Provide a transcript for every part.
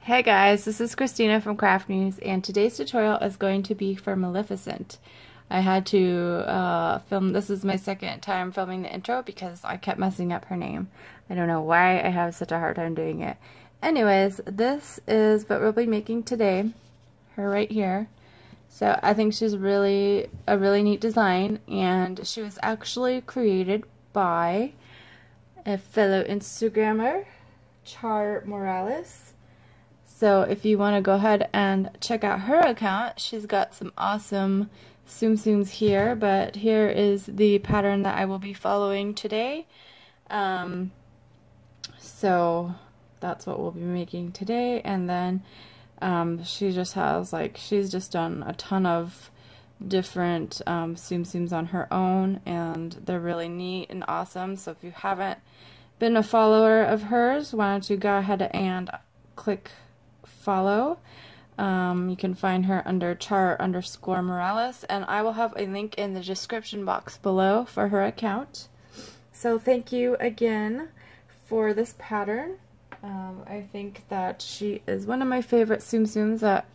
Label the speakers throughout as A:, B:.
A: Hey guys, this is Christina from craftmuse, and today's tutorial is going to be for Maleficent. I had to film, this is my second time filming the intro because I kept messing up her name. I don't know why I have such a hard time doing it. Anyways, this is what we'll be making today, her right here. So I think she's a really neat design, and she was actually created by a fellow Instagrammer, Char. So if you want to go ahead and check out her account, she's got some awesome Tsum Tsums here, but here is the pattern that I will be following today. So that's what we'll be making today, and then she just has, like, she's just done a ton of different Tsum Tsums on her own, and they're really neat and awesome. So if you haven't been a follower of hers, why don't you go ahead and click follow. You can find her under Char_Morales, and I will have a link in the description box below for her account. So thank you again for this pattern. I think that she is one of my favorite Tsum Tsums that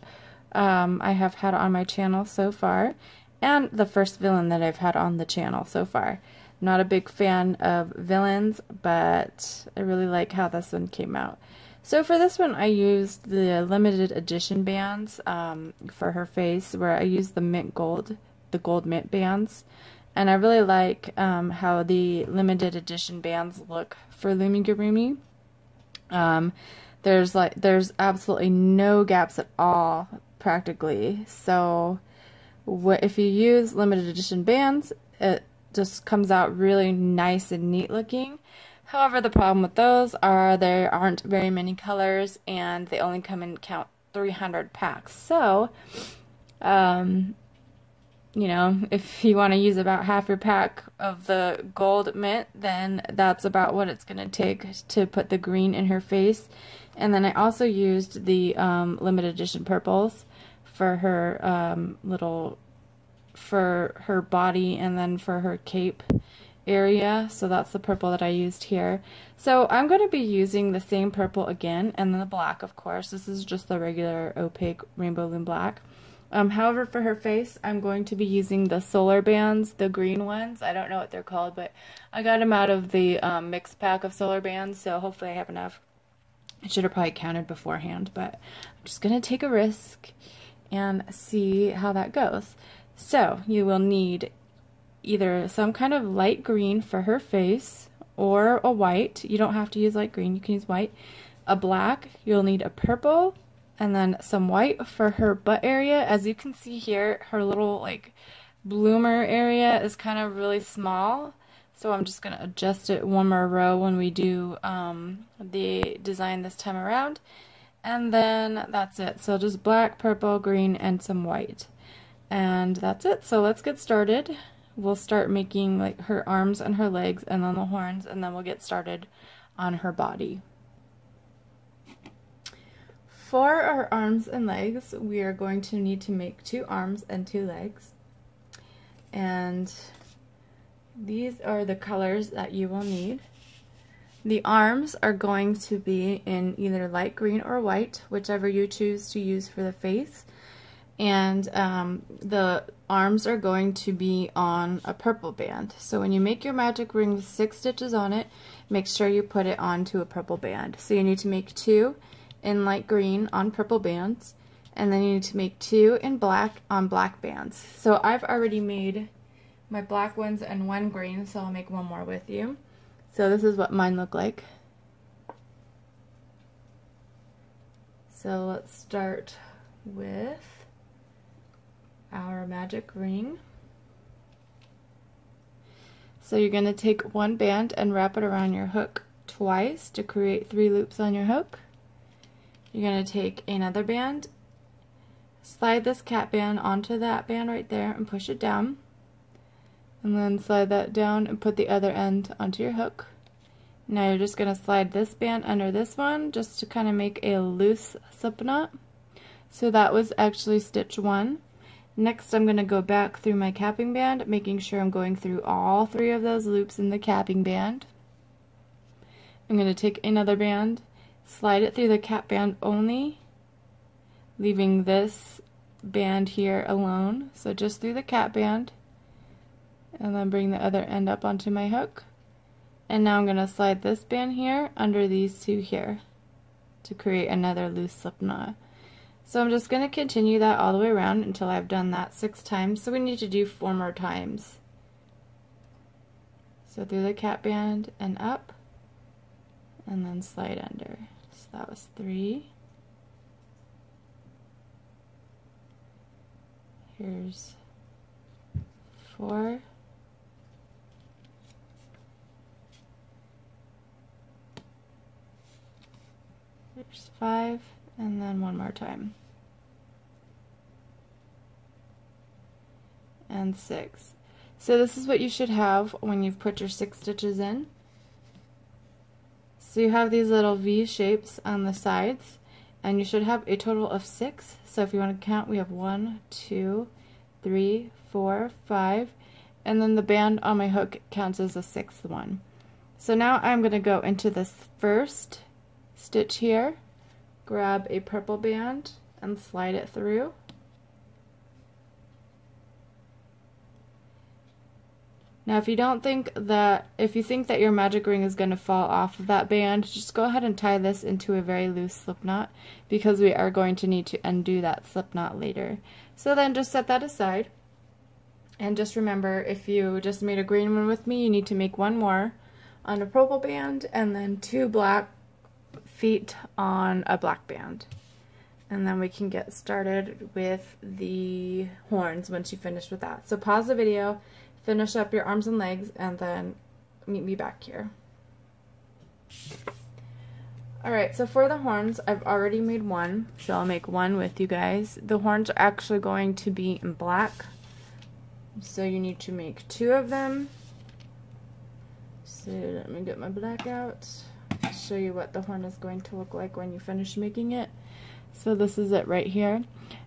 A: I have had on my channel so far, and the first villain that I've had on the channel so far. Not a big fan of villains, but I really like how this one came out. So for this one, I used the limited edition bands for her face, where I used the gold mint bands, and I really like how the limited edition bands look for Loomigurumi. There's absolutely no gaps at all, practically. So if you use limited edition bands, it just comes out really nice and neat looking. However, the problem with those are there aren't very many colors, and they only come in count 300 packs. So, you know, if you want to use about half your pack of the gold mint, then that's about what it's going to take to put the green in her face. And then I also used the limited edition purples for her for her body, and then for her cape area. So that's the purple that I used here. So I'm going to be using the same purple again, and then the black, of course. This is just the regular opaque rainbow loom black. However, for her face, I'm going to be using the solar bands, the green ones. I don't know what they're called, but I got them out of the mixed pack of solar bands, so hopefully I have enough. I should have probably counted beforehand, but I'm just going to take a risk and see how that goes. So you will need either some kind of light green for her face, or a white. You don't have to use light green, you can use white. A black, you'll need a purple, and then some white for her butt area. As you can see here, her little like bloomer area is kind of really small, so I'm just going to adjust it one more row when we do the design this time around. And then that's it. So just black, purple, green, and some white. And that's it. So let's get started. We'll start making like her arms and her legs, and then the horns, and then we'll get started on her body. For our arms and legs, we are going to need to make 2 arms and 2 legs. And these are the colors that you will need. The arms are going to be in either light green or white, whichever you choose to use for the face. And the arms are going to be on a purple band. So when you make your magic ring with 6 stitches on it, make sure you put it onto a purple band. So you need to make 2 in light green on purple bands, and then you need to make 2 in black on black bands. So I've already made my black ones and 1 green, so I'll make 1 more with you. So this is what mine look like. So let's start with our magic ring. So you're going to take 1 band and wrap it around your hook twice to create 3 loops on your hook. You're going to take another band, slide this cat band onto that band right there and push it down, and then slide that down and put the other end onto your hook. Now you're just going to slide this band under this one just to kind of make a loose slip knot. So that was actually stitch 1. Next, I'm going to go back through my capping band, making sure I'm going through all 3 of those loops in the capping band. I'm going to take another band, slide it through the cap band only, leaving this band here alone, so just through the cap band, and then bring the other end up onto my hook. And now I'm going to slide this band here under these two here to create another loose slip knot. So I'm just going to continue that all the way around until I've done that 6 times. So we need to do 4 more times. So through the cap band and up, and then slide under. So that was 3. Here's 4. There's 5, and then 1 more time. And 6. So this is what you should have when you've put your 6 stitches in. So you have these little V shapes on the sides, and you should have a total of 6. So if you want to count, we have 1, 2, 3, 4, 5, and then the band on my hook counts as a 6th one. So now I'm going to go into this first stitch here, grab a purple band and slide it through. Now if you think that your magic ring is going to fall off of that band, just go ahead and tie this into a very loose slip knot, because we are going to need to undo that slip knot later. So then just set that aside, and just remember, if you just made a green one with me, you need to make 1 more on a purple band and then 2 black feet on a black band. And then we can get started with the horns once you finish with that. So pause the video, finish up your arms and legs, and then meet me back here. Alright, so for the horns, I've already made 1, so I'll make 1 with you guys. The horns are actually going to be in black, so you need to make 2 of them. So let me get my black out. I'll show you what the horn is going to look like when you finish making it. So this is it right here.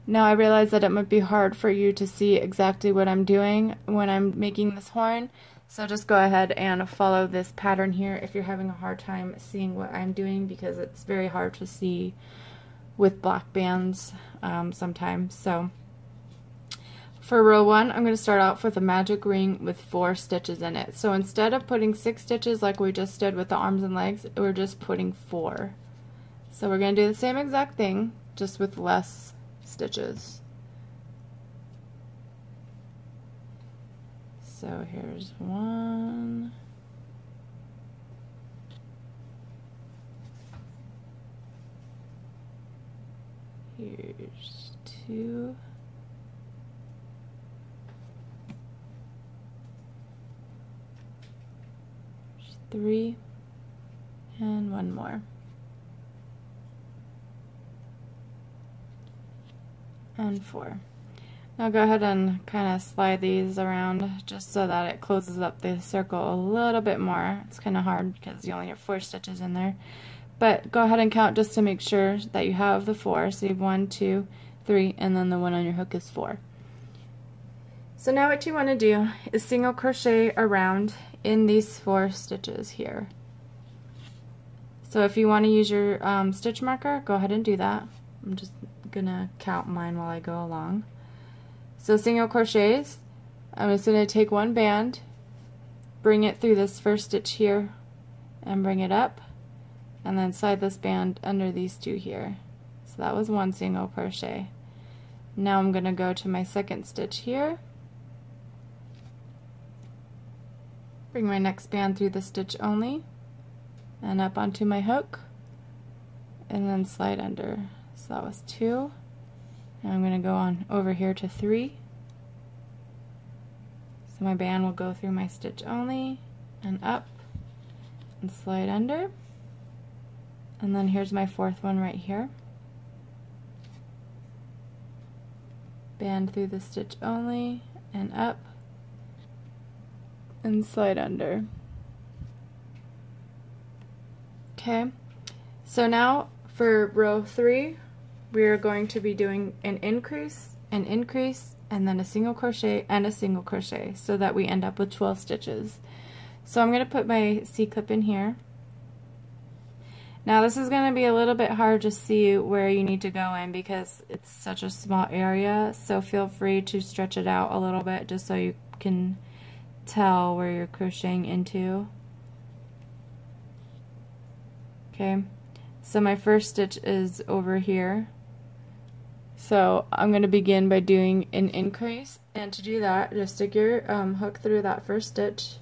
A: Now I realize that it might be hard for you to see exactly what I'm doing when I'm making this horn, so just go ahead and follow this pattern here if you're having a hard time seeing what I'm doing, because it's very hard to see with black bands sometimes. So for row 1, I'm going to start off with a magic ring with 4 stitches in it. So instead of putting 6 stitches like we just did with the arms and legs, we're just putting 4. So we're going to do the same exact thing, just with less stitches. So here's 1. Here's 2. Here's 3. And 1 more. And 4. Now go ahead and kind of slide these around just so that it closes up the circle a little bit more. It's kind of hard because you only have 4 stitches in there. But go ahead and count just to make sure that you have the 4. So you have 1, 2, 3, and then the one on your hook is 4. So now what you want to do is single crochet around in these 4 stitches here. So if you want to use your stitch marker, go ahead and do that. I'm just gonna count mine while I go along. So single crochets, I'm just gonna take 1 band, bring it through this first stitch here, and bring it up, and then slide this band under these 2 here. So that was 1 single crochet. Now I'm gonna go to my second stitch here, bring my next band through the stitch only, and up onto my hook, and then slide under. So that was 2. And I'm going to go on over here to 3. So my band will go through my stitch only and up and slide under. And then here's my 4th one right here. Band through the stitch only and up and slide under. Okay, so now for row 3, we are going to be doing an increase, and then a single crochet and a single crochet, so that we end up with 12 stitches. So I'm going to put my C-clip in here, Now this is going to be a little bit hard to see where you need to go in because it's such a small area, so feel free to stretch it out a little bit just so you can tell where you're crocheting into. Okay, so my first stitch is over here. So I'm going to begin by doing an increase, and to do that, just stick your hook through that first stitch,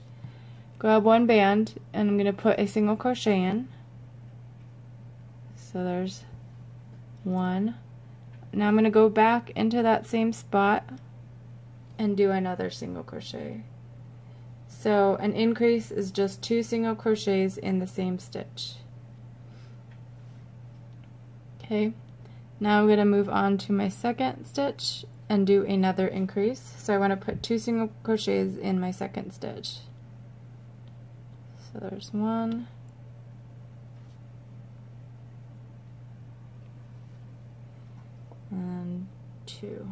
A: grab one band, and I'm going to put a single crochet in. So there's one. Now I'm going to go back into that same spot and do another single crochet. So an increase is just 2 single crochets in the same stitch. Okay, now I'm going to move on to my second stitch and do another increase. So I want to put 2 single crochets in my second stitch. So there's one. And 2.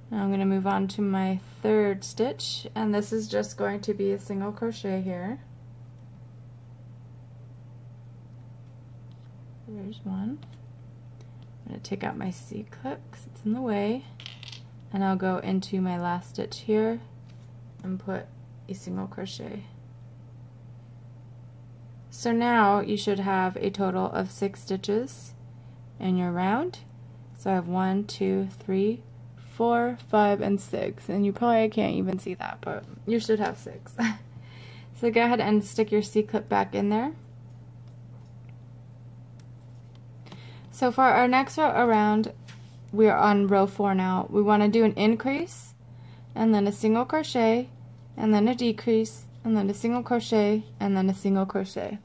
A: Now I'm going to move on to my third stitch, and this is just going to be a single crochet here. There's one. I'm going to take out my C-clip because it's in the way, and I'll go into my last stitch here and put a single crochet. So now you should have a total of 6 stitches in your round. So I have 1, 2, 3, 4, 5, and 6, and you probably can't even see that, but you should have 6. So go ahead and stick your C-clip back in there. So for our next row around, we're on row 4 now. We want to do an increase, and then a single crochet, and then a decrease, and then a single crochet, and then a single crochet.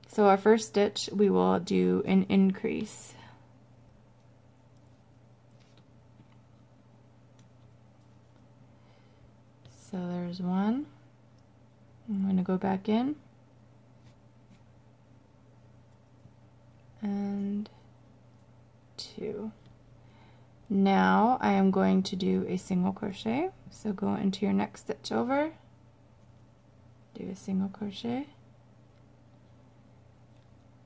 A: So our first stitch, we will do an increase. So there's one. I'm going to go back in. And 2. Now I am going to do a single crochet. So go into your next stitch over, do a single crochet.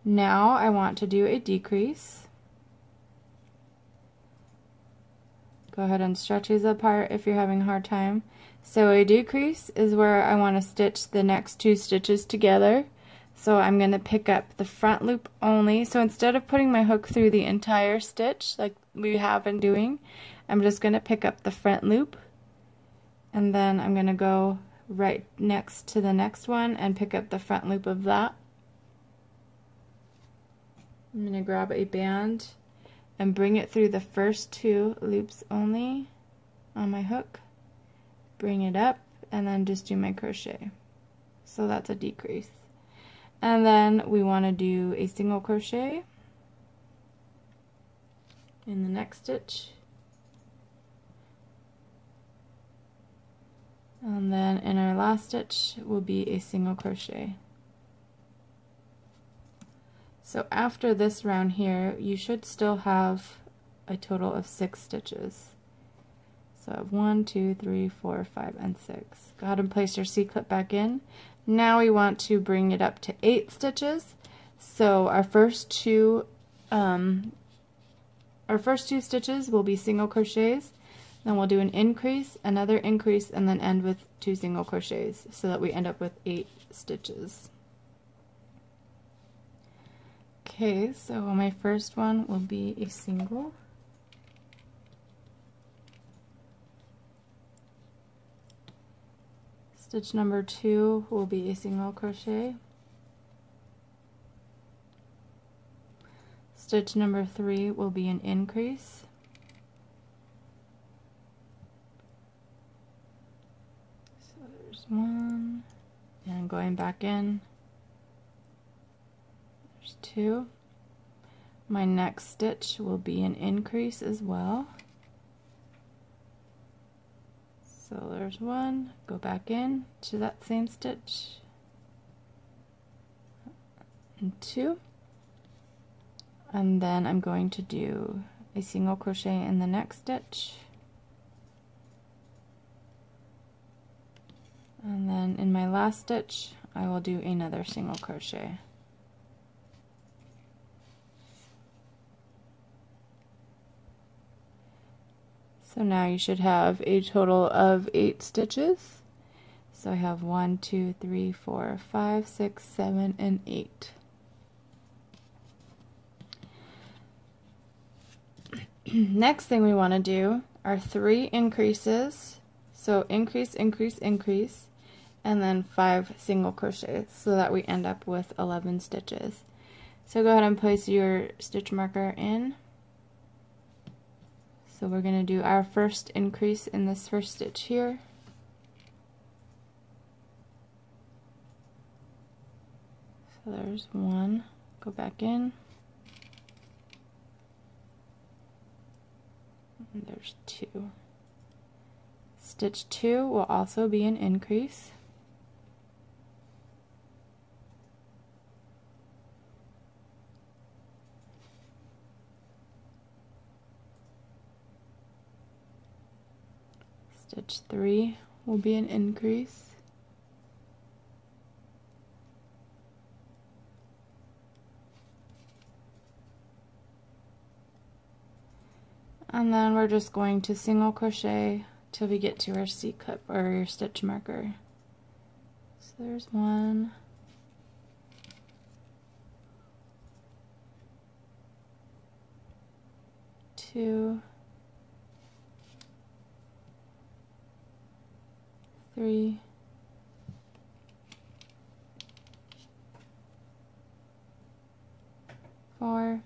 A: Now I want to do a decrease. Go ahead and stretch these apart if you're having a hard time. So a decrease is where I want to stitch the next 2 stitches together. So I'm going to pick up the front loop only. So instead of putting my hook through the entire stitch like we have been doing, I'm just going to pick up the front loop, and then I'm going to go right next to the next one and pick up the front loop of that. I'm going to grab a band and bring it through the first 2 loops only on my hook, bring it up, and then just do my crochet. So that's a decrease. And then we want to do a single crochet in the next stitch. And then in our last stitch will be a single crochet. So after this round here, you should still have a total of 6 stitches. So I have 1, 2, 3, 4, 5, and 6. Go ahead and place your C-clip back in. Now we want to bring it up to 8 stitches. So our first two stitches will be single crochets. Then we'll do an increase, another increase, and then end with 2 single crochets so that we end up with 8 stitches. Okay, so my first one will be a single. Stitch number 2 will be a single crochet. Stitch number 3 will be an increase. So there's one, and going back in, there's 2. My next stitch will be an increase as well. So there's 1, go back in to that same stitch, and 2, and then I'm going to do a single crochet in the next stitch, and then in my last stitch I will do another single crochet. So now you should have a total of 8 stitches. So I have 1, 2, 3, 4, 5, 6, 7, and 8. Next thing we want to do are 3 increases. So increase, increase, increase, and then 5 single crochets so that we end up with 11 stitches. So go ahead and place your stitch marker in. So we're going to do our first increase in this first stitch here. So there's 1, go back in, and there's 2. Stitch 2 will also be an increase. Stitch 3 will be an increase. And then we're just going to single crochet till we get to our C-cup or your stitch marker. So there's 1, 2, 3, 4,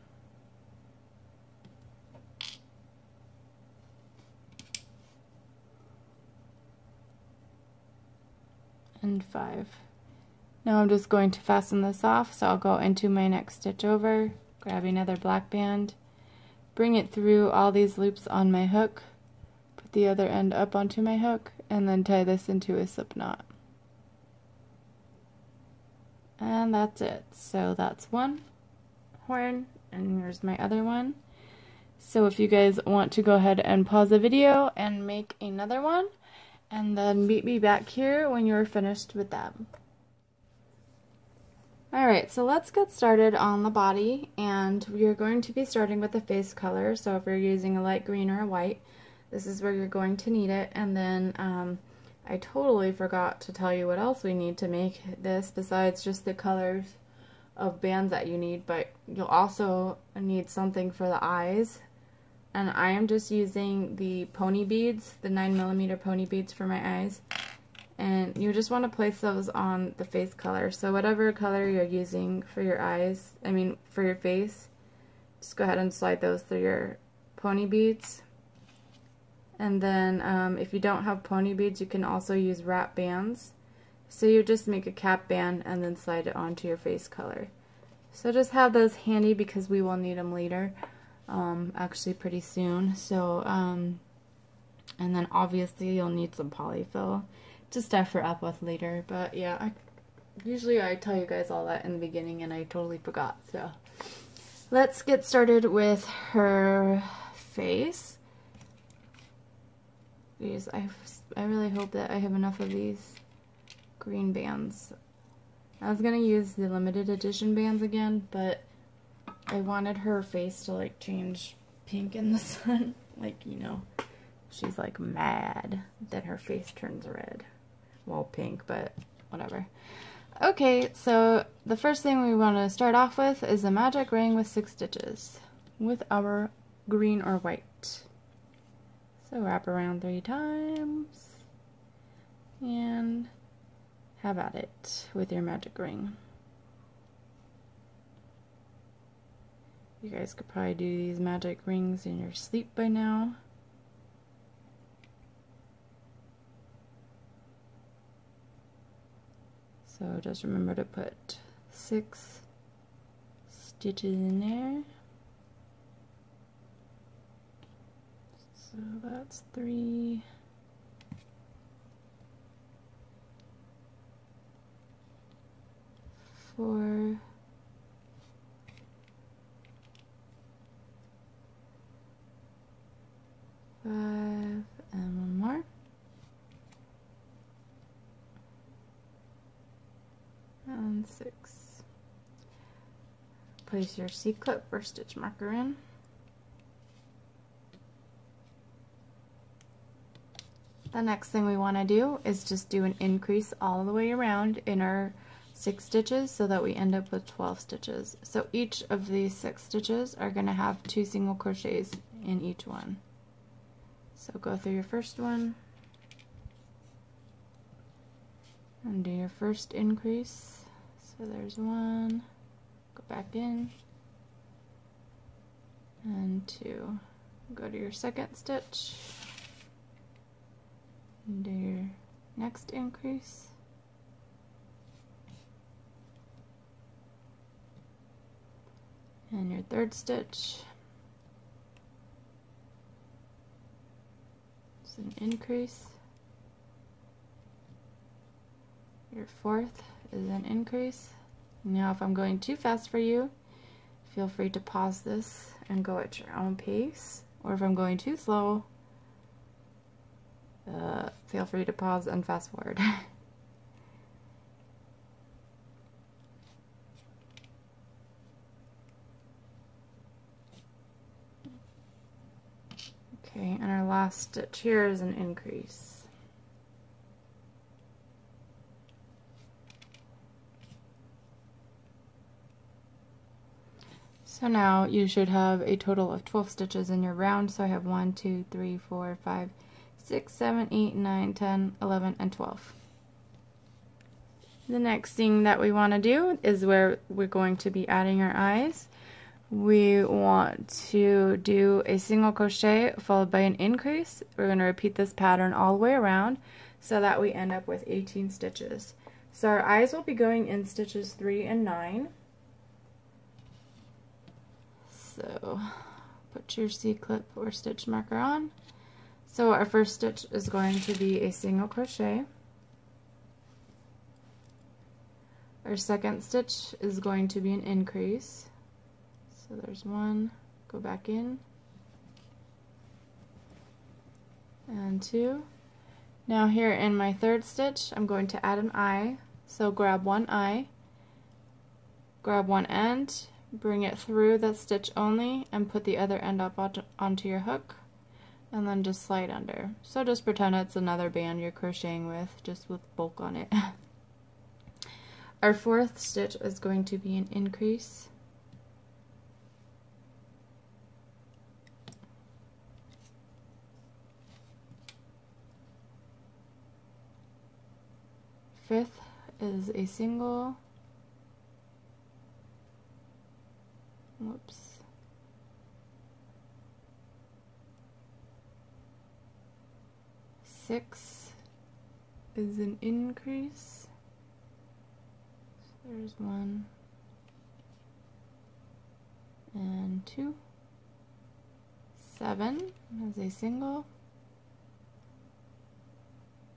A: and 5. Now I'm just going to fasten this off, so I'll go into my next stitch over, grab another black band, bring it through all these loops on my hook, put the other end up onto my hook, and then tie this into a slip knot. And that's it. So that's one horn, and here's my other one. So if you guys want to go ahead and pause the video and make another one, and then meet me back here when you're finished with them. Alright, so let's get started on the body, and we are going to be starting with the face color. So if you're using a light green or a white, this is where you're going to need it. And then I totally forgot to tell you what else we need to make this besides just the colors of bands that you need, but you'll also need something for the eyes. And I am just using the pony beads, the 9mm pony beads for my eyes. And you just want to place those on the face color. So whatever color you're using for your eyes, for your face, just go ahead and slide those through your pony beads. And then if you don't have pony beads, you can also use wrap bands. So you just make a cap band and then slide it onto your face color. So just have those handy because we will need them later. Actually pretty soon. So and then obviously you'll need some polyfill to stuff her up with later, but yeah, usually I tell you guys all that in the beginning and I totally forgot. So let's get started with her face. I really hope that I have enough of these green bands. I was gonna use the limited edition bands again, but I wanted her face to like change pink in the sun. Like, you know, she's like mad that her face turns red. Well, pink, but whatever. Okay, so the first thing we want to start off with is a magic ring with 6 stitches with our green or white. So wrap around 3 times and have at it with your magic ring. You guys could probably do these magic rings in your sleep by now. So just remember to put 6 stitches in there. So that's 3. 4. 5, and one more. and 6. Place your C-clip or stitch marker in. The next thing we want to do is just do an increase all the way around in our 6 stitches so that we end up with 12 stitches. So each of these 6 stitches are going to have 2 single crochets in each one. So go through your first one and do your first increase. So there's 1, go back in, and 2. Go to your second stitch and do your next increase, and your third stitch is an increase, your fourth is an increase. Now if I'm going too fast for you, feel free to pause this and go at your own pace, or if I'm going too slow, feel free to pause and fast forward. Okay, and our last stitch here is an increase. So now you should have a total of 12 stitches in your round. So I have 1, 2, 3, 4, 5, 6, 7, 8, 9, 10, 11, and 12. The next thing that we want to do is where we're going to be adding our eyes. We want to do a single crochet followed by an increase. We're going to repeat this pattern all the way around so that we end up with 18 stitches. So our eyes will be going in stitches 3 and 9. So put your C-clip or stitch marker on. So our first stitch is going to be a single crochet. Our second stitch is going to be an increase. So there's 1, go back in, and 2. Now here in my third stitch, I'm going to add an eye. So grab one eye, grab one end, bring it through that stitch only, and put the other end up onto your hook, and then just slide under. So just pretend it's another band you're crocheting with, just with bulk on it. Our fourth stitch is going to be an increase. Fifth is a single. Whoops. Six is an increase. So there's 1 and 2. 7 is a single.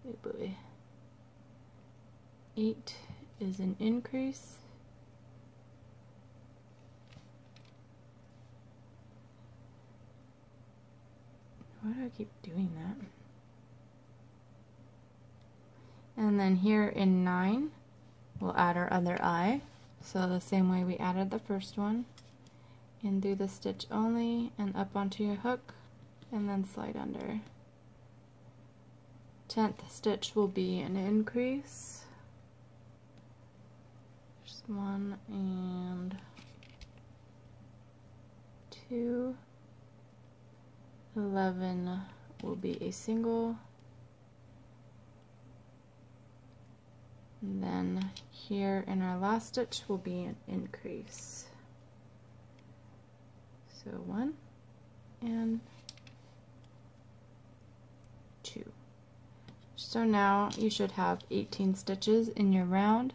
A: Oh boy. 8 is an increase. Why do I keep doing that? And then here in 9, we'll add our other eye. So the same way we added the first one. In through the stitch only and up onto your hook, and then slide under. 10th stitch will be an increase. Just 1 and 2. 11 will be a single. And then here in our last stitch will be an increase. So 1 and 2. So now you should have 18 stitches in your round.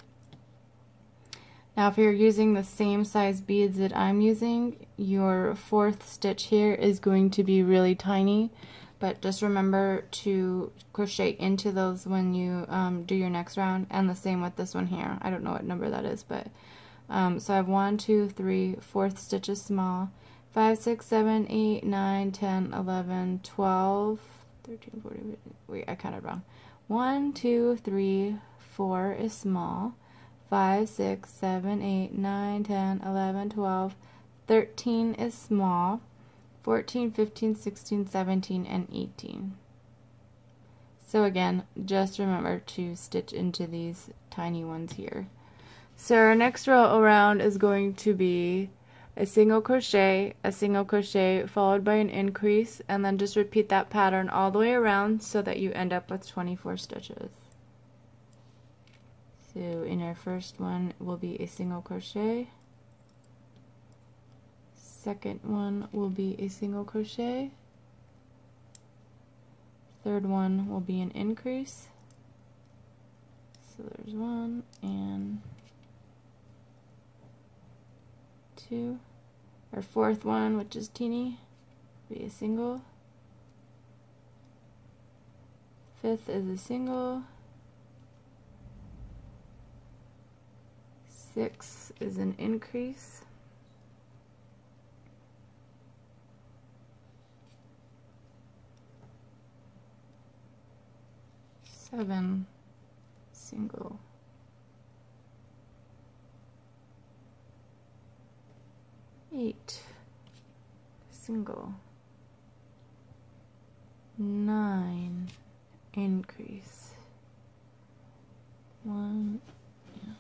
A: Now if you're using the same size beads that I'm using, your fourth stitch here is going to be really tiny, but just remember to crochet into those when you do your next round, and the same with this one here. I don't know what number that is, but so I have 1, 2, 3, fourth stitch is small, 5, 6, 7, 8, 9, 10, 11, 12, 13, 14, wait, I counted wrong. 1, 2, 3, 4 is small, 5, 6, 7, 8, 9, 10, 11, 12, 13 is small, 14, 15, 16, 17, and 18. So again, just remember to stitch into these tiny ones here. So our next row around is going to be a single crochet, followed by an increase, and then just repeat that pattern all the way around so that you end up with 24 stitches. So in our first one will be a single crochet, second one will be a single crochet, third one will be an increase. So there's 1 and 2. Our fourth one, which is teeny, be a single. Fifth is a single. 6 is an increase. 7 single. 8 single. 9 increase. 1 and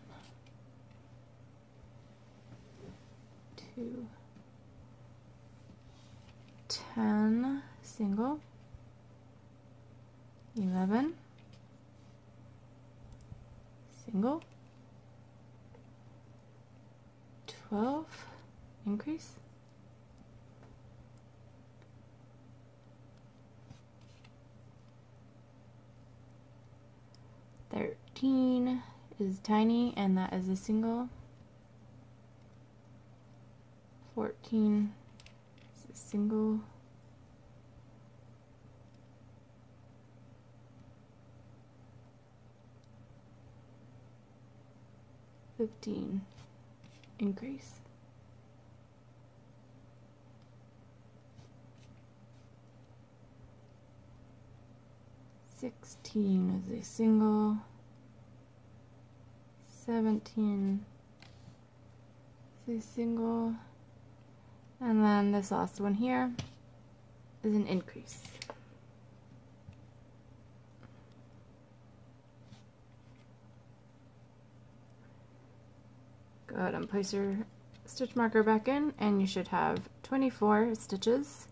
A: 2. 10 single. 11 single. 12 increase. 13 is tiny, and that is a single. 14 is a single. 15 increase. 16 is a single. 17 is a single. And then this last one here is an increase. Go ahead and place your stitch marker back in, and you should have 24 stitches.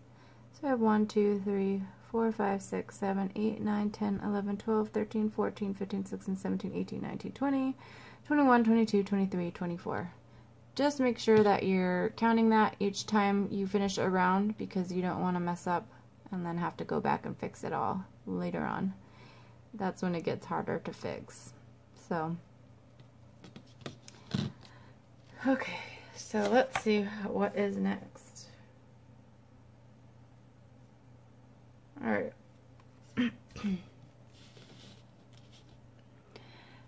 A: So I have 1, 2, 3, 4, 5, 6, 7, 8, 9, 10, 11, 12, 13, 14, 15, 16, 17, 18, 19, 20, 21, 22, 23, 24. Just make sure that you're counting that each time you finish a round, because you don't want to mess up and then have to go back and fix it all later on. That's when it gets harder to fix. So, okay, so let's see what is next. Alright.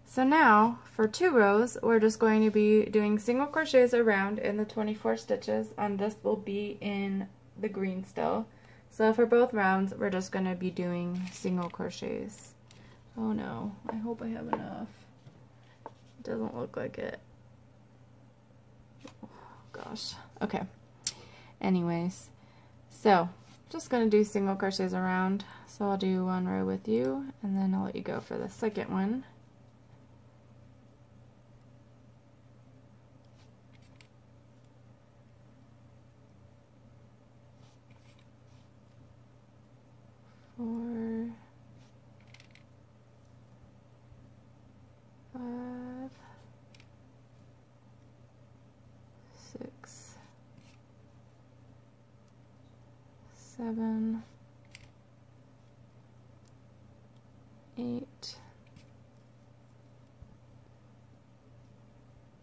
A: So now, for 2 rows, we're just going to be doing single crochets around in the 24 stitches, and this will be in the green still. So for both rounds, we're just going to be doing single crochets. Oh no, I hope I have enough. It doesn't look like it. Oh gosh. Okay. Anyways, so just going to do single crochets around. So I'll do 1 row with you, and then I'll let you go for the second one. Four, 5, 6, 7, 8,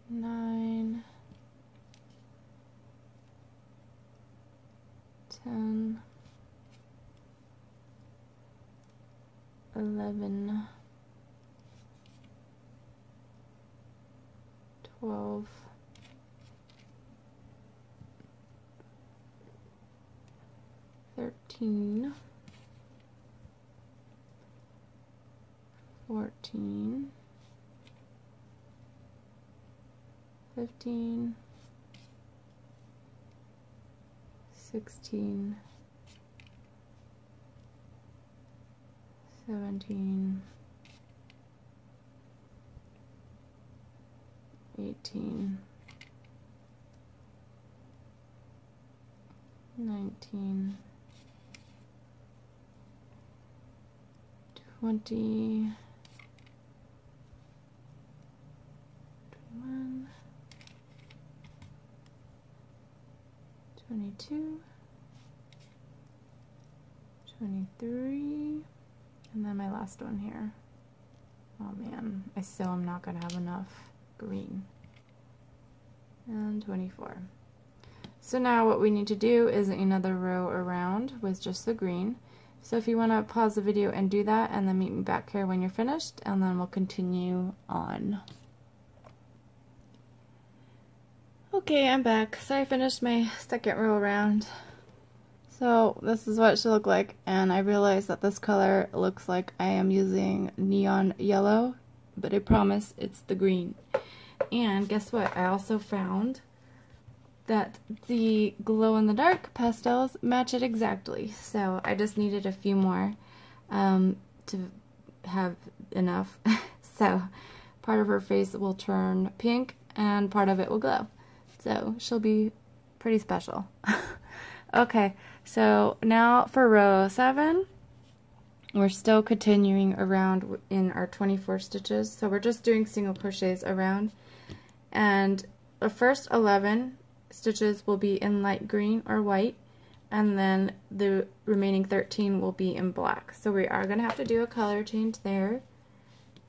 A: 9, 10, 11, 12, 13, 14, 15, 16, 17, 18, 19, 20, 21, 22, 23, and then my last one here. Oh man, I still am not going to have enough green. And 24. So now what we need to do is another row around with just the green. So if you want to pause the video and do that, and then meet me back here when you're finished, and then we'll continue on. Okay, I'm back. So I finished my second row around. So this is what it should look like, and I realized that this color looks like I am using neon yellow, but I promise it's the green. And guess what? I also found that the glow-in-the-dark pastels match it exactly. So I just needed a few more to have enough. So part of her face will turn pink and part of it will glow. So she'll be pretty special. Okay, so now for row 7, we're still continuing around in our 24 stitches. So we're just doing single crochets around, and the first 11 stitches will be in light green or white, and then the remaining 13 will be in black. So we are going to have to do a color change there.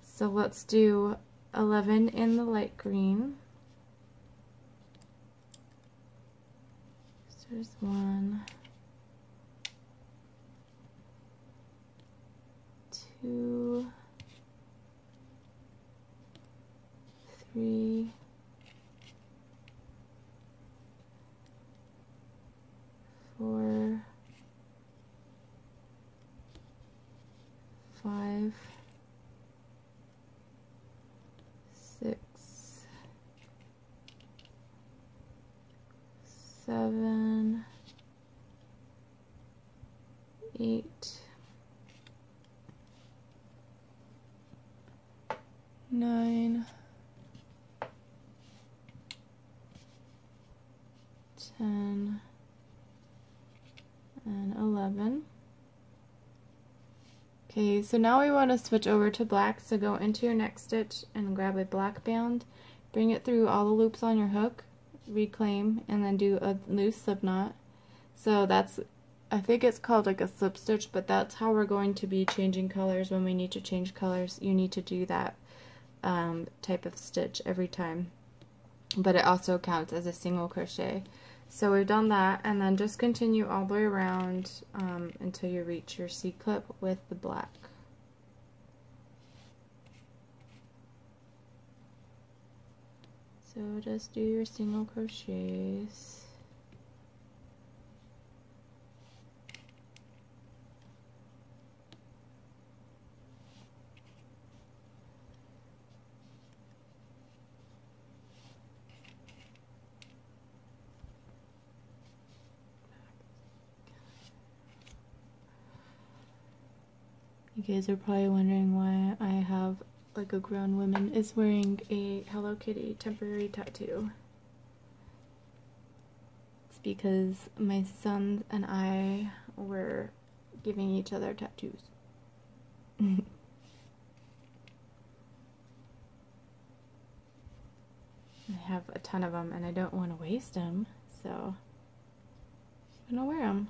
A: So let's do 11 in the light green. So there's 1, 2, 3, 4, 5, 6, 7, 8, 9, 10, and 11. Okay, so now we want to switch over to black, so go into your next stitch and grab a black band, bring it through all the loops on your hook, reclaim, and then do a loose slip knot. So that's, I think it's called like a slip stitch, but that's how we're going to be changing colors. When we need to change colors, you need to do that type of stitch every time, but it also counts as a single crochet. So we've done that, and then just continue all the way around until you reach your C-clip with the black. So just do your single crochets. You guys are probably wondering why I have like a grown woman is wearing a Hello Kitty temporary tattoo. It's because my son and I were giving each other tattoos. I have a ton of them and I don't want to waste them, so I'm gonna wear them.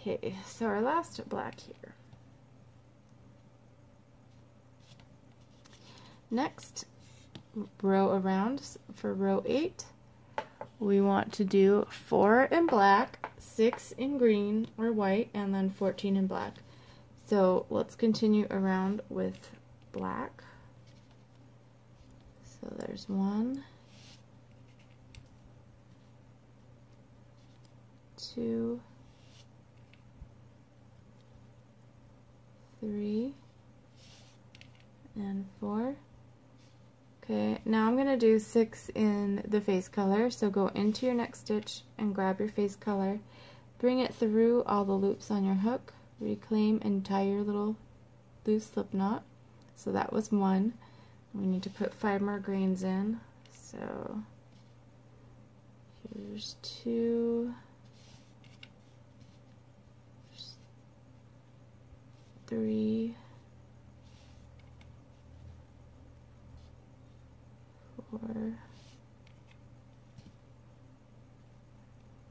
A: Okay, so our last black here. Next row around, for row 8, we want to do 4 in black, 6 in green or white, and then 14 in black. So let's continue around with black. So there's 1, 2, 3, and 4, Okay, now I'm going to do 6 in the face color, so go into your next stitch and grab your face color, bring it through all the loops on your hook, reclaim and tie your little loose slip knot. So that was 1. We need to put 5 more grains in, so here's 2, 3, 4,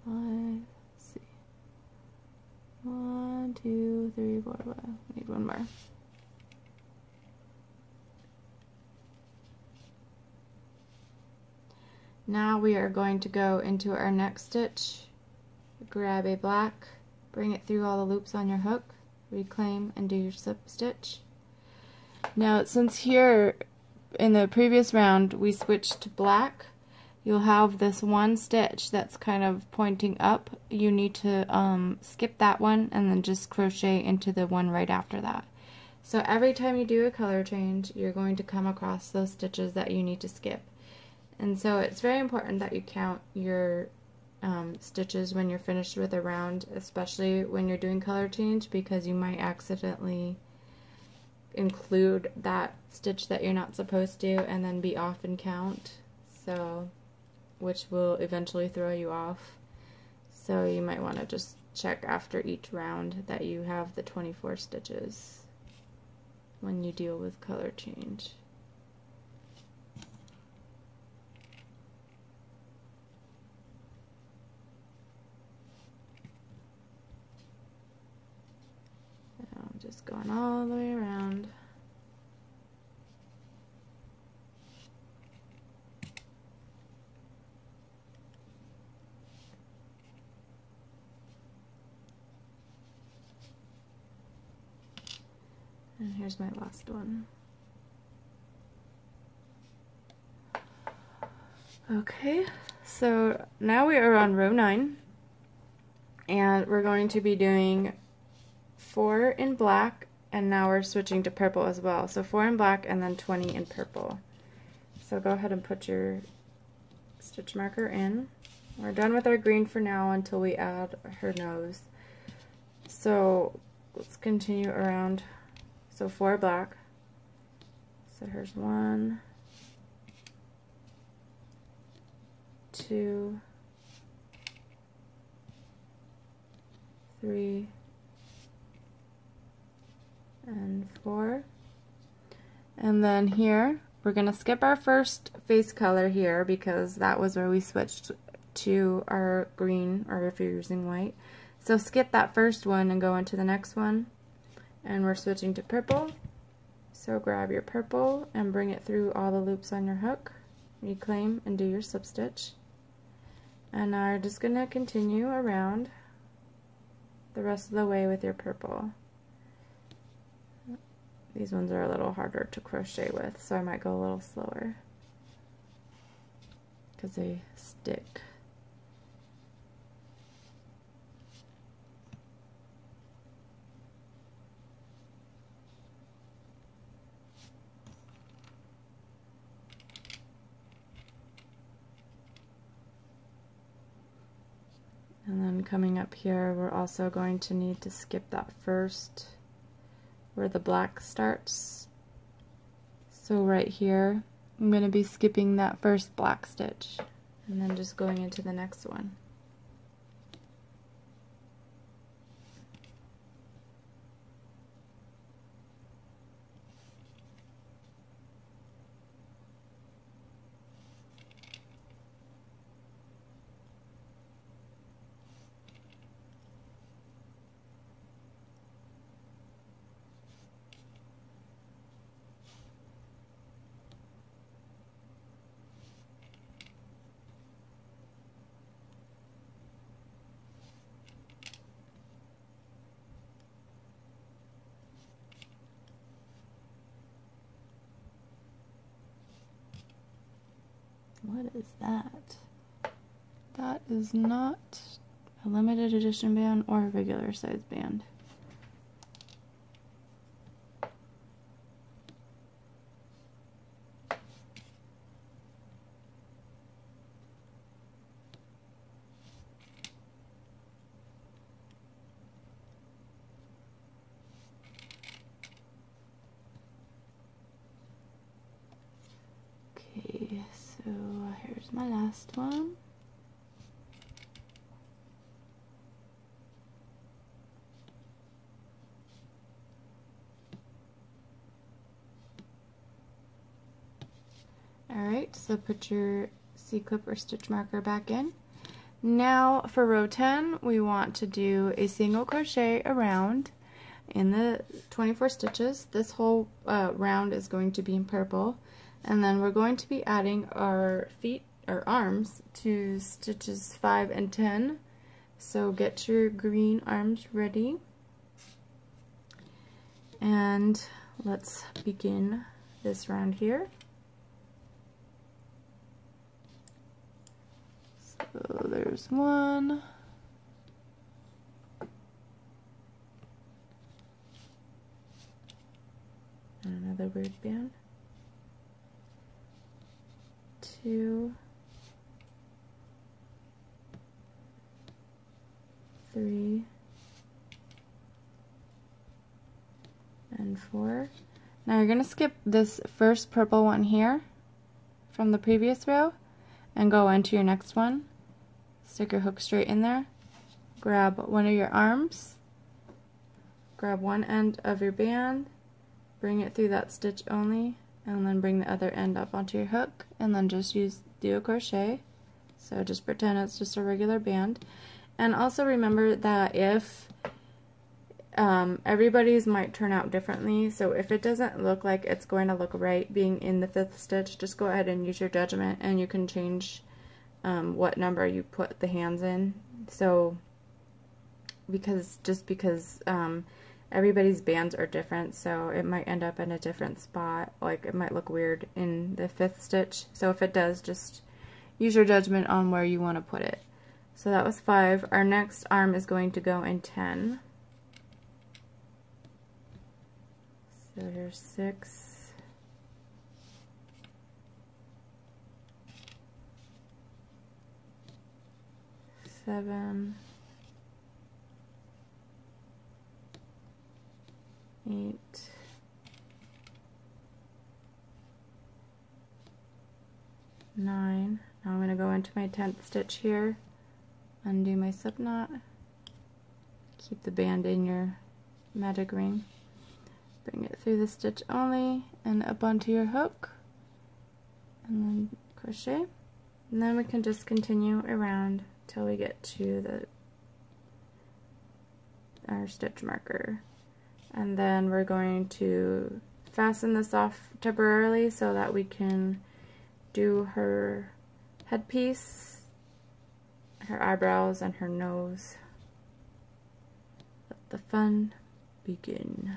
A: 5, let's see, 1, 2, 3, 4, 5, need 1 more. Now we are going to go into our next stitch, grab a black, bring it through all the loops on your hook, reclaim and do your slip stitch. Now since here in the previous round we switched to black, you'll have this one stitch that's kind of pointing up. You need to skip that one and then just crochet into the one right after that. So every time you do a color change, you're going to come across those stitches that you need to skip. And so it's very important that you count your stitches when you're finished with a round, especially when you're doing color change, because you might accidentally include that stitch that you're not supposed to and then be off in count, so which will eventually throw you off. So you might want to just check after each round that you have the 24 stitches when you deal with color change. Just going all the way around. And here's my last one. Okay, so now we are on row 9, and we're going to be doing 4 in black, and now we're switching to purple as well. So 4 in black and then 20 in purple. So go ahead and put your stitch marker in. We're done with our green for now until we add her nose. So let's continue around. So 4 black. So here's 1, 2, 3, and 4. And then here we're going to skip our first face color here because that was where we switched to our green, or if you're using white. So skip that first one and go into the next one, and we're switching to purple. So grab your purple and bring it through all the loops on your hook, reclaim and do your slip stitch. And now you're just going to continue around the rest of the way with your purple. These ones are a little harder to crochet with, so I might go a little slower because they stick. And then coming up here, we're also going to need to skip that first where the black starts. So right here, I'm going to be skipping that first black stitch and then just going into the next one. What is that? That is not a limited edition band or a regular size band. Here's my last one. Alright, so put your C-clip or stitch marker back in. Now for row 10, we want to do a single crochet around in the 24 stitches. This whole round is going to be in purple, and then we're going to be adding our feet or arms to stitches 5 and 10. So get your green arms ready, and let's begin this round here. So there's one. And another weird band. 2, 3, and 4. Now you're going to skip this first purple one here from the previous row and go into your next one. Stick your hook straight in there, grab one of your arms, grab one end of your band, bring it through that stitch only, and then bring the other end up onto your hook, and then just do a crochet. So just pretend it's just a regular band. And also remember that if everybody's might turn out differently, so if it doesn't look like it's going to look right being in the 5th stitch, just go ahead and use your judgment, and you can change what number you put the hands in. So because everybody's bands are different, so it might end up in a different spot, like it might look weird in the 5th stitch. So if it does, just use your judgment on where you want to put it. So that was 5. Our next arm is going to go in 10. So here's 6. 7, 8, 9. Now I'm going to go into my 10th stitch here, undo my slip knot, keep the band in your magic ring, bring it through the stitch only and up onto your hook, and then crochet, and then we can just continue around till we get to our stitch marker. And then we're going to fasten this off temporarily so that we can do her headpiece, her eyebrows, and her nose. Let the fun begin.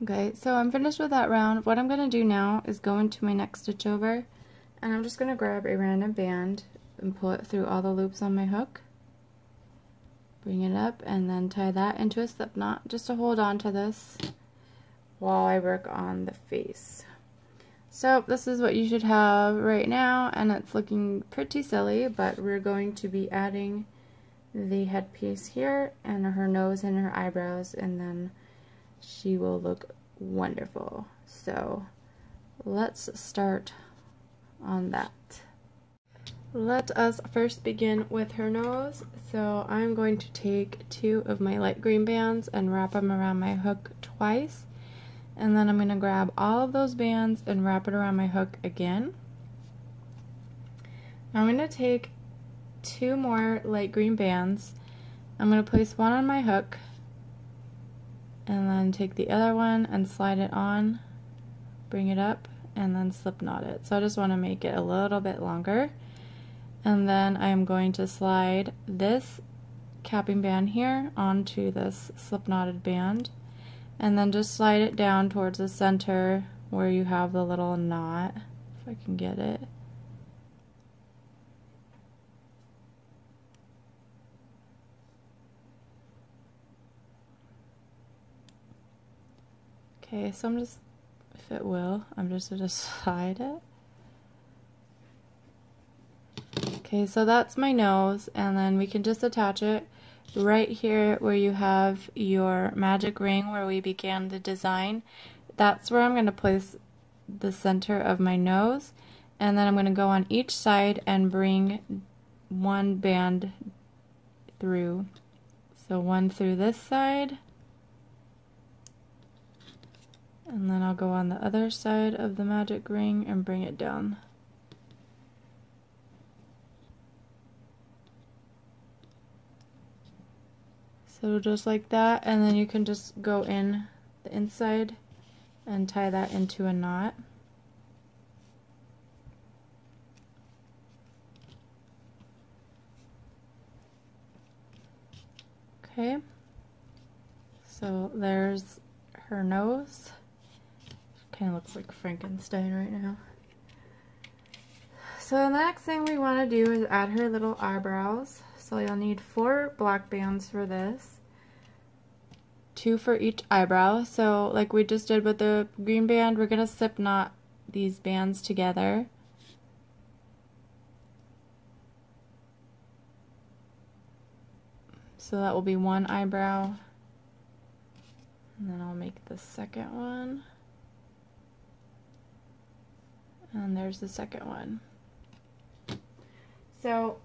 A: Okay, so I'm finished with that round. What I'm going to do now is go into my next stitch over, and I'm just going to grab a random band and pull it through all the loops on my hook. Bring it up and then tie that into a slip knot just to hold on to this while I work on the face. So this is what you should have right now, and it's looking pretty silly, but we're going to be adding the headpiece here and her nose and her eyebrows, and then she will look wonderful. So let's start on that. Let us first begin with her nose. So I'm going to take 2 of my light green bands and wrap them around my hook twice, And then I'm going to grab all of those bands and wrap it around my hook again. I'm going to take 2 more light green bands. I'm going to place one on my hook and then take the other one and slide it on, bring it up, and then slip knot it. So I just want to make it a little bit longer. And then I'm going to slide this capping band here onto this slip knotted band, and then just slide it down towards the center where you have the little knot, if I can get it. Okay, so I'm just, if it will, I'm just going to slide it. Okay, so that's my nose, and then we can just attach it right here where you have your magic ring where we began the design. That's where I'm going to place the center of my nose, and then I'm going to go on each side and bring one band through. So one through this side, and then I'll go on the other side of the magic ring and bring it down. So just like that, and then you can just go in the inside and tie that into a knot. Okay, so there's her nose. Kind of looks like Frankenstein right now. So the next thing we want to do is add her little eyebrows. So you'll need 4 black bands for this, 2 for each eyebrow. So like we just did with the green band, we're going to slip knot these bands together. So that will be one eyebrow, and then I'll make the second one, and there's the second one. So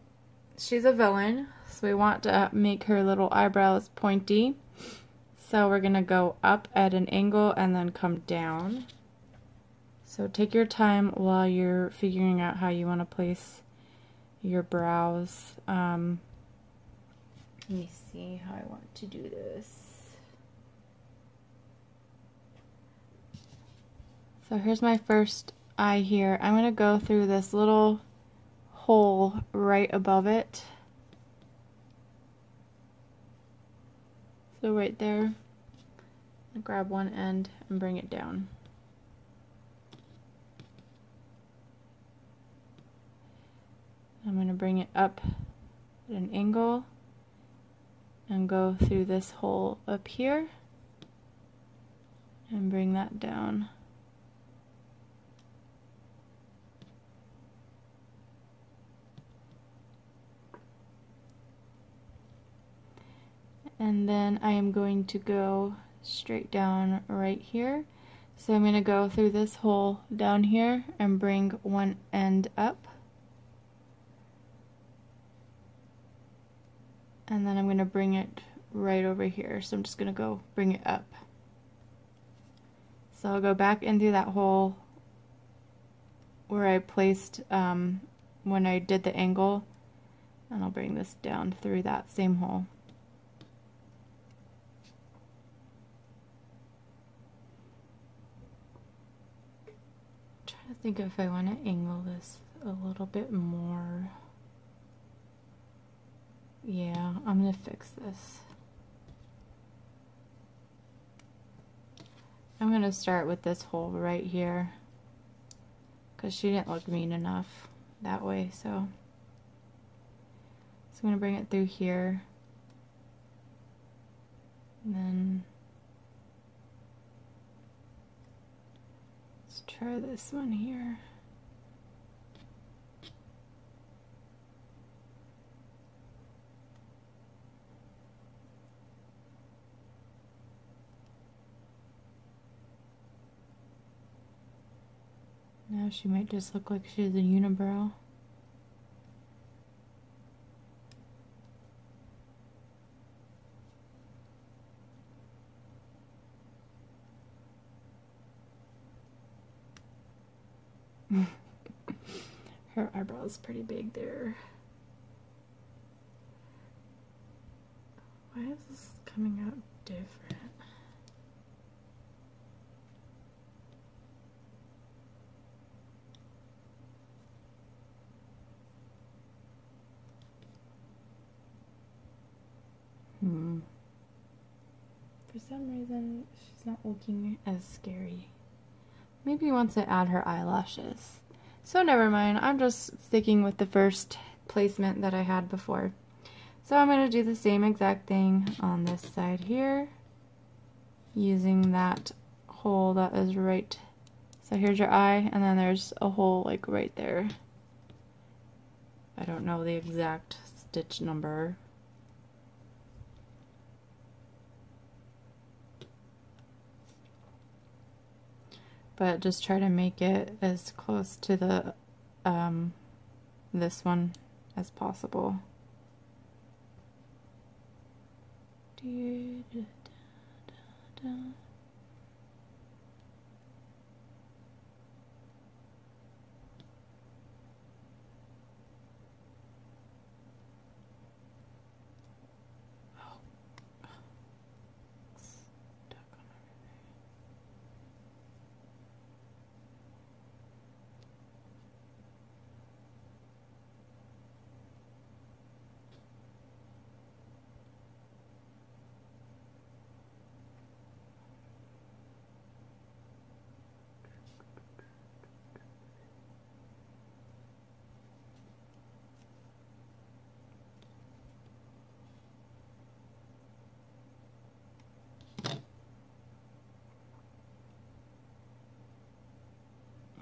A: she's a villain, so we want to make her little eyebrows pointy. So we're going to go up at an angle and then come down. So take your time while you're figuring out how you want to place your brows. Let me see how I want to do this. So here's my first eye here. I'm going to go through this little hole right above it. So right there, I'll grab one end and bring it down. I'm going to bring it up at an angle and go through this hole up here and bring that down. And then I am going to go straight down right here. So I'm going to go through this hole down here and bring one end up. And then I'm going to bring it right over here. So I'm just going to go bring it up. So I'll go back into that hole where I placed when I did the angle, and I'll bring this down through that same hole. I'm trying to think if I want to angle this a little bit more. Yeah, I'm going to fix this. I'm going to start with this hole right here because she didn't look mean enough that way. So I'm going to bring it through here, and then let's try this one here. Now she might just look like she has a unibrow. Her eyebrow is pretty big there. Why is this coming out different? For some reason, she's not looking as scary. Maybe he wants to add her eyelashes. So never mind, I'm just sticking with the first placement that I had before. So I'm going to do the same exact thing on this side here, using that hole that is right. So here's your eye, and then there's a hole like right there. I don't know the exact stitch number. But just try to make it as close to the this one as possible.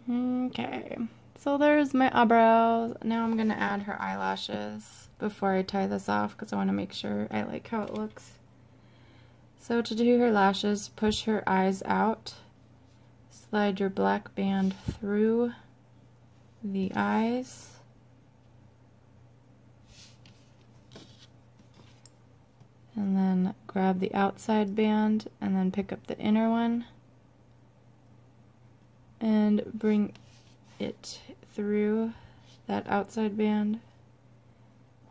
A: Okay, so there's my eyebrows. Now I'm going to add her eyelashes before I tie this off because I want to make sure I like how it looks. So to do her lashes, push her eyes out, slide your black band through the eyes, and then grab the outside band and then pick up the inner one and bring it through that outside band.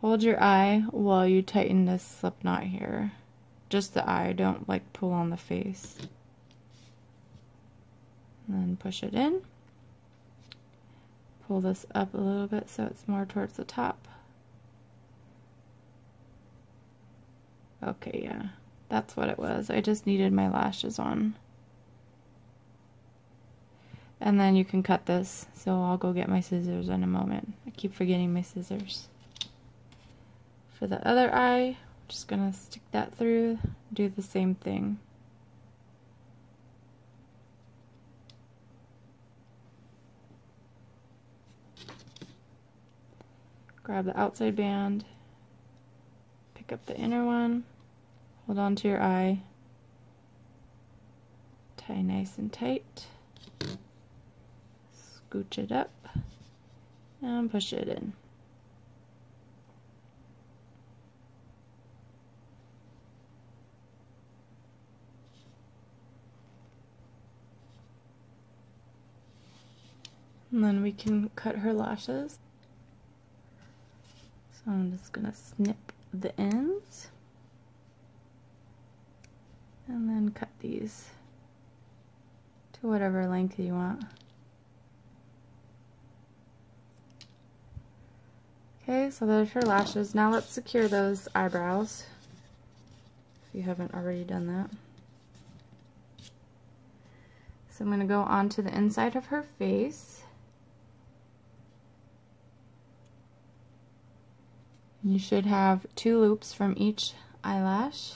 A: Hold your eye while you tighten this slip knot here. Just the eye, don't like pull on the face. And then push it in. Pull this up a little bit so it's more towards the top. Okay, yeah, that's what it was. I just needed my lashes on. And then you can cut this, so I'll go get my scissors in a moment. I keep forgetting my scissors. For the other eye, I'm just gonna stick that through, do the same thing. Grab the outside band, pick up the inner one, hold on to your eye, tie nice and tight. Scooch it up and push it in. And then we can cut her lashes. So I'm just gonna snip the ends and then cut these to whatever length you want. Okay, so there's her lashes. Now let's secure those eyebrows, if you haven't already done that. So I'm going to go onto the inside of her face. You should have 2 loops from each eyelash.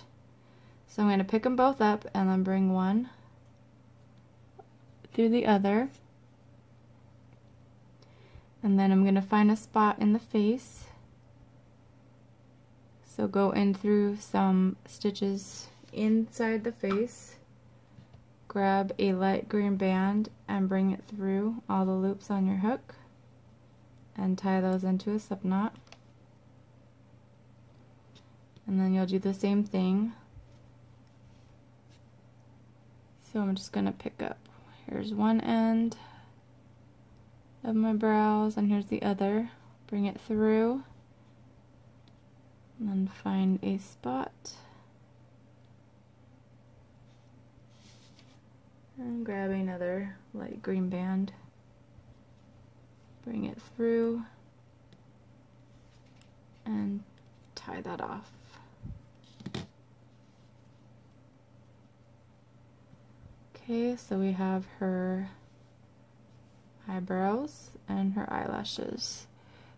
A: So I'm going to pick them both up and then bring one through the other. And then I'm going to find a spot in the face. So go in through some stitches inside the face. Grab a light green band and bring it through all the loops on your hook. And tie those into a slip knot. And then you'll do the same thing. So I'm just going to pick up. Here's one end. of my brows, and here's the other. Bring it through, and then find a spot. And grab another light green band. Bring it through, and tie that off. Okay, so we have her eyebrows and her eyelashes.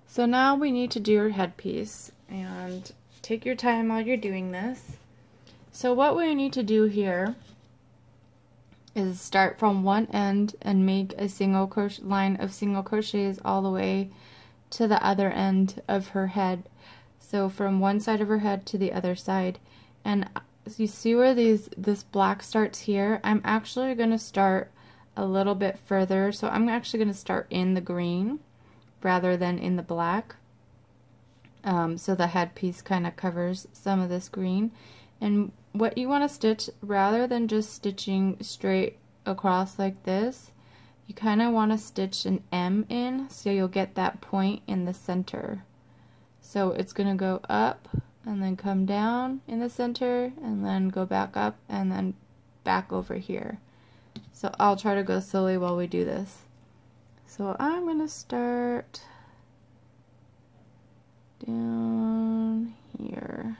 A: So now we need to do her headpiece, and take your time while you're doing this. So what we need to do here is start from one end and make a single crochet line of single crochets all the way to the other end of her head. So from one side of her head to the other side. And you see where this black starts here? I'm actually going to start a little bit further. So I'm actually going to start in the green rather than in the black. So the headpiece kind of covers some of this green. And what you want to stitch, rather than just stitching straight across like this, you kind of want to stitch an M in, so you'll get that point in the center. So it's going to go up and then come down in the center, and then go back up and then back over here. So I'll try to go slowly while we do this. So I'm going to start down here.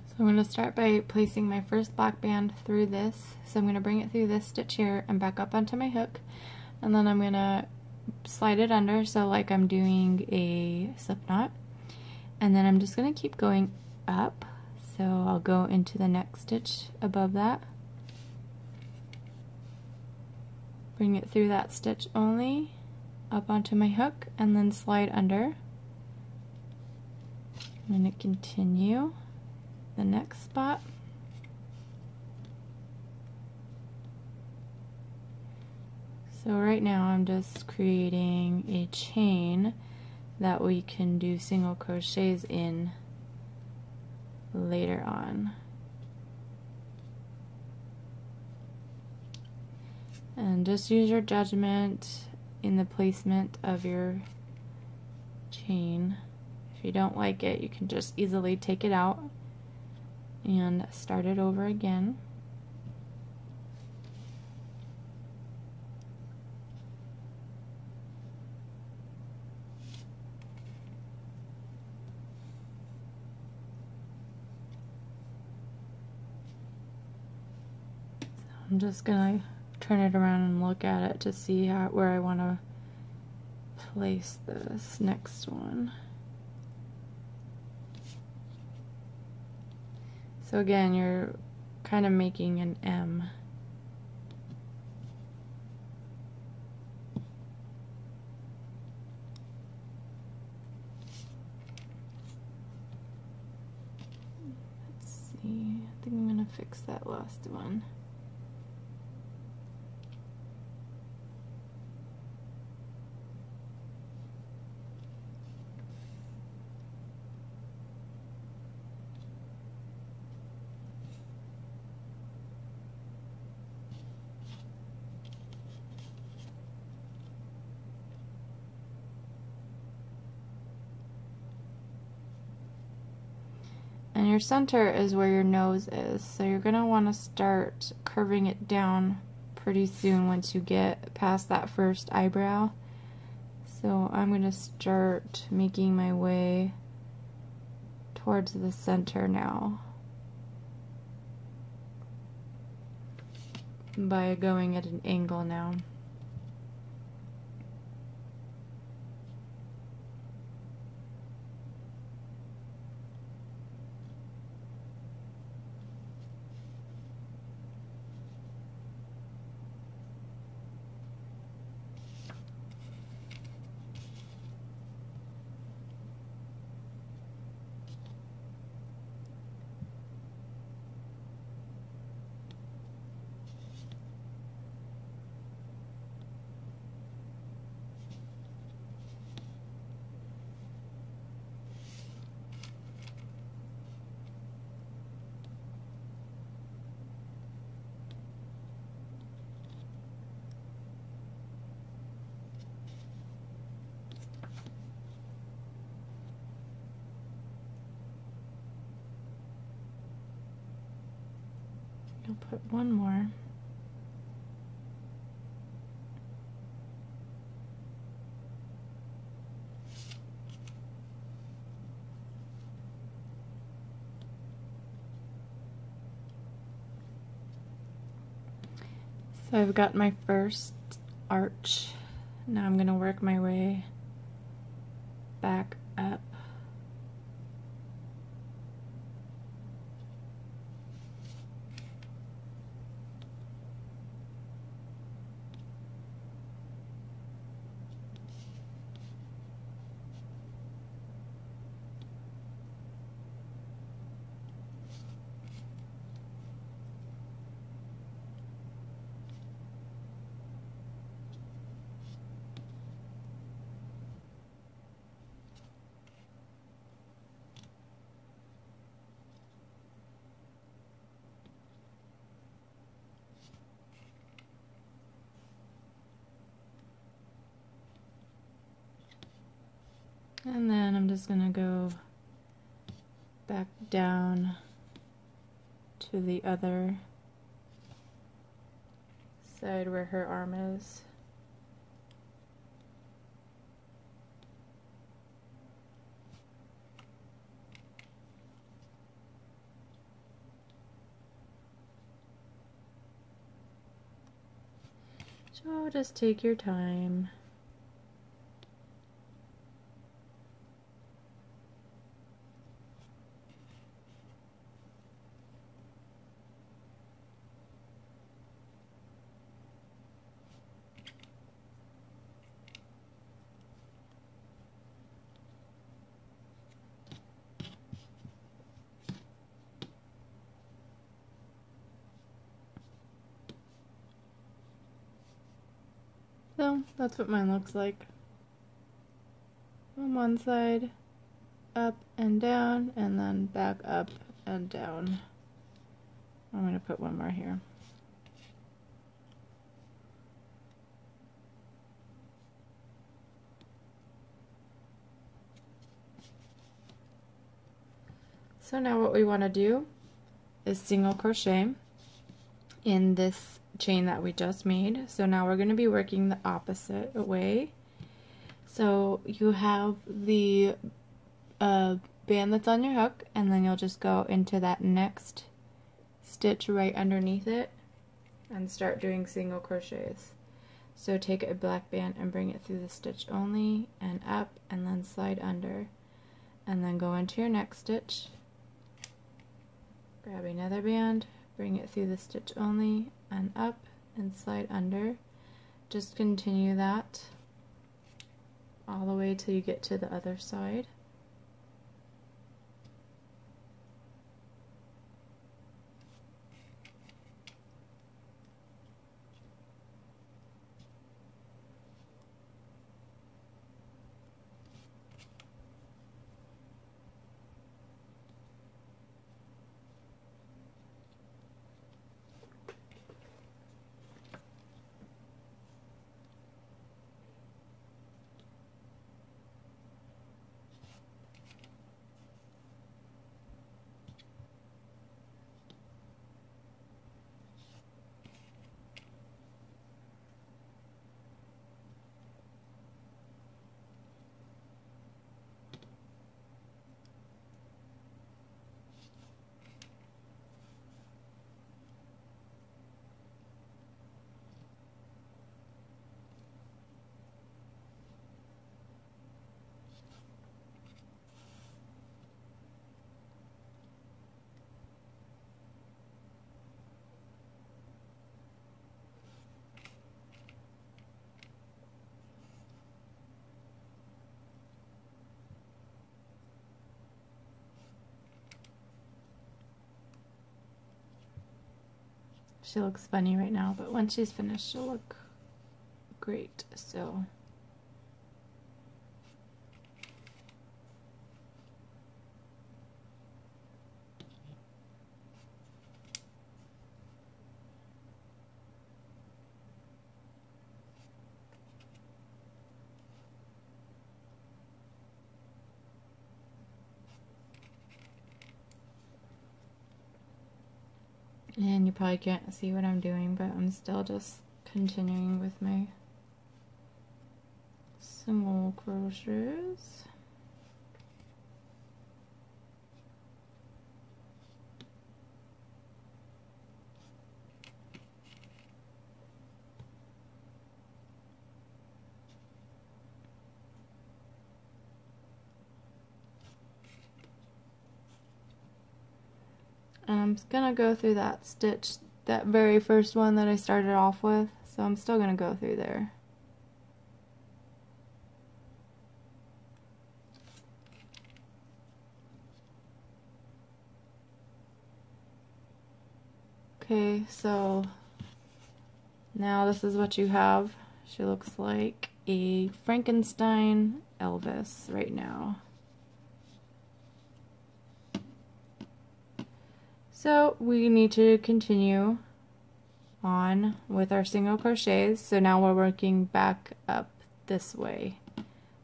A: So I'm going to start by placing my first black band through this. So I'm going to bring it through this stitch here and back up onto my hook, and then I'm going to slide it under, so like I'm doing a slip knot, and then I'm just going to keep going up. So I'll go into the next stitch above that, bring it through that stitch only, up onto my hook, and then slide under. I'm going to continue the next spot. So right now I'm just creating a chain that we can do single crochets in later on. And just use your judgment in the placement of your chain. If you don't like it, you can just easily take it out and start it over again. I'm just gonna turn it around and look at it to see where I want to place this next one. So again, you're kind of making an M. Let's see, I think I'm gonna fix that last one. And your center is where your nose is, so you're going to want to start curving it down pretty soon once you get past that first eyebrow. So I'm going to start making my way towards the center now by going at an angle now. I'll put one more. So I've got my first arch. Now I'm going to work my way back up. And then I'm just going to go back down to the other side where her arm is. So just take your time. So that's what mine looks like. On one side, up and down, and then back up and down. I'm going to put one more here. So now what we want to do is single crochet in this chain that we just made. So now we're going to be working the opposite way. So you have the band that's on your hook, and then you'll just go into that next stitch right underneath it and start doing single crochets. So take a black band and bring it through the stitch only and up, and then slide under, and then go into your next stitch, grab another band, bring it through the stitch only and up and slide under. Just continue that all the way till you get to the other side. She looks funny right now, but when she's finished, she'll look great. So And you probably can't see what I'm doing, but I'm still just continuing with my single crochets. And I'm gonna go through that stitch, that very first one that I started off with, so I'm still gonna go through there. Okay, so now this is what you have. She looks like a Frankenstein Elvis right now. So we need to continue on with our single crochets. So now we're working back up this way.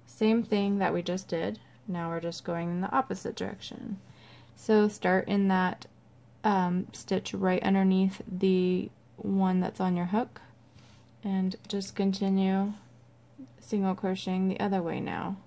A: Same thing that we just did. Now we're just going in the opposite direction. So start in that stitch right underneath the one that's on your hook and just continue single crocheting the other way now.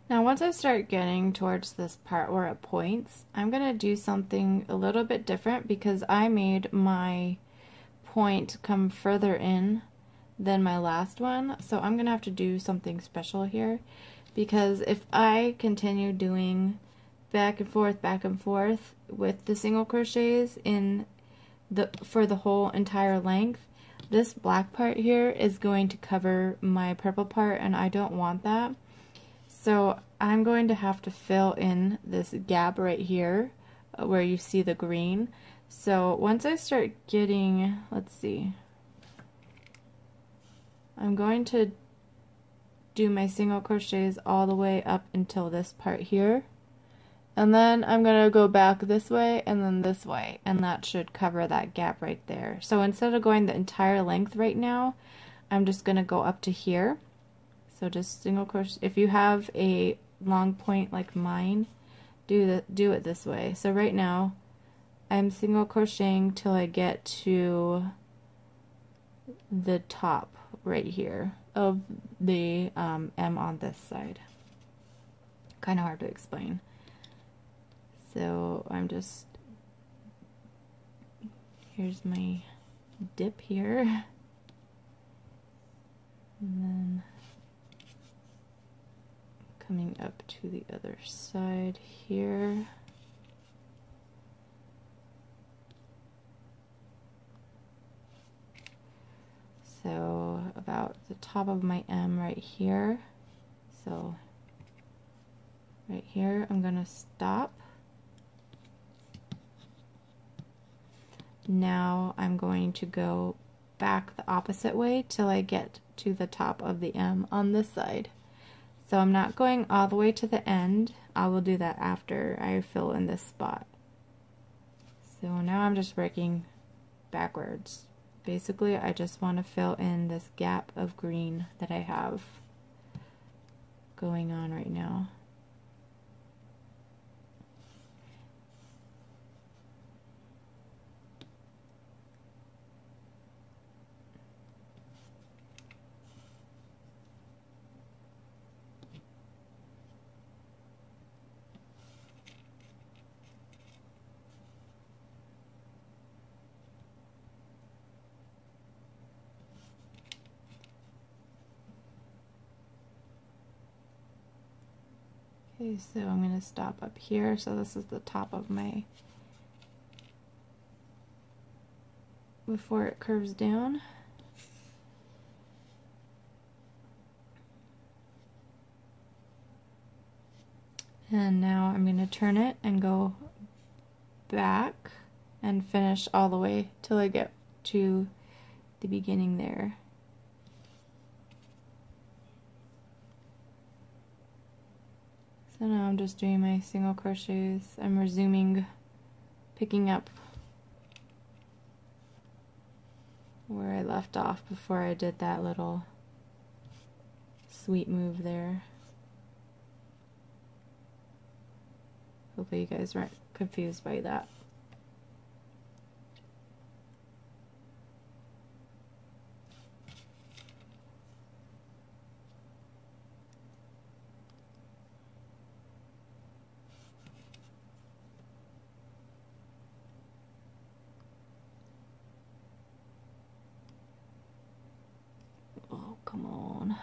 A: Now once I start getting towards this part where it points, I'm going to do something a little bit different because I made my point come further in than my last one. So I'm going to have to do something special here, because if I continue doing back and forth with the single crochets for the whole entire length, this black part here is going to cover my purple part, and I don't want that. So I'm going to have to fill in this gap right here where you see the green. So once I start getting, let's see, I'm going to do my single crochets all the way up until this part here. And then I'm going to go back this way and then this way, and that should cover that gap right there. So instead of going the entire length right now, I'm just going to go up to here. So just single crochet. If you have a long point like mine, do it this way. So right now I'm single crocheting till I get to the top right here of the M on this side. Kind of hard to explain. So I'm just, here's my dip here, and then coming up to the other side here. So about the top of my M right here. So right here I'm gonna stop. Now I'm going to go back the opposite way till I get to the top of the M on this side. So I'm not going all the way to the end. I will do that after I fill in this spot. So now I'm just working backwards. Basically, I just want to fill in this gap of green that I have going on right now. Okay, so I'm going to stop up here. So this is the top of my, before it curves down. And now I'm going to turn it and go back and finish all the way till I get to the beginning there. So now I'm just doing my single crochets. I'm resuming, picking up where I left off before I did that little sweet move there. Hopefully you guys weren't confused by that. Oh, come on.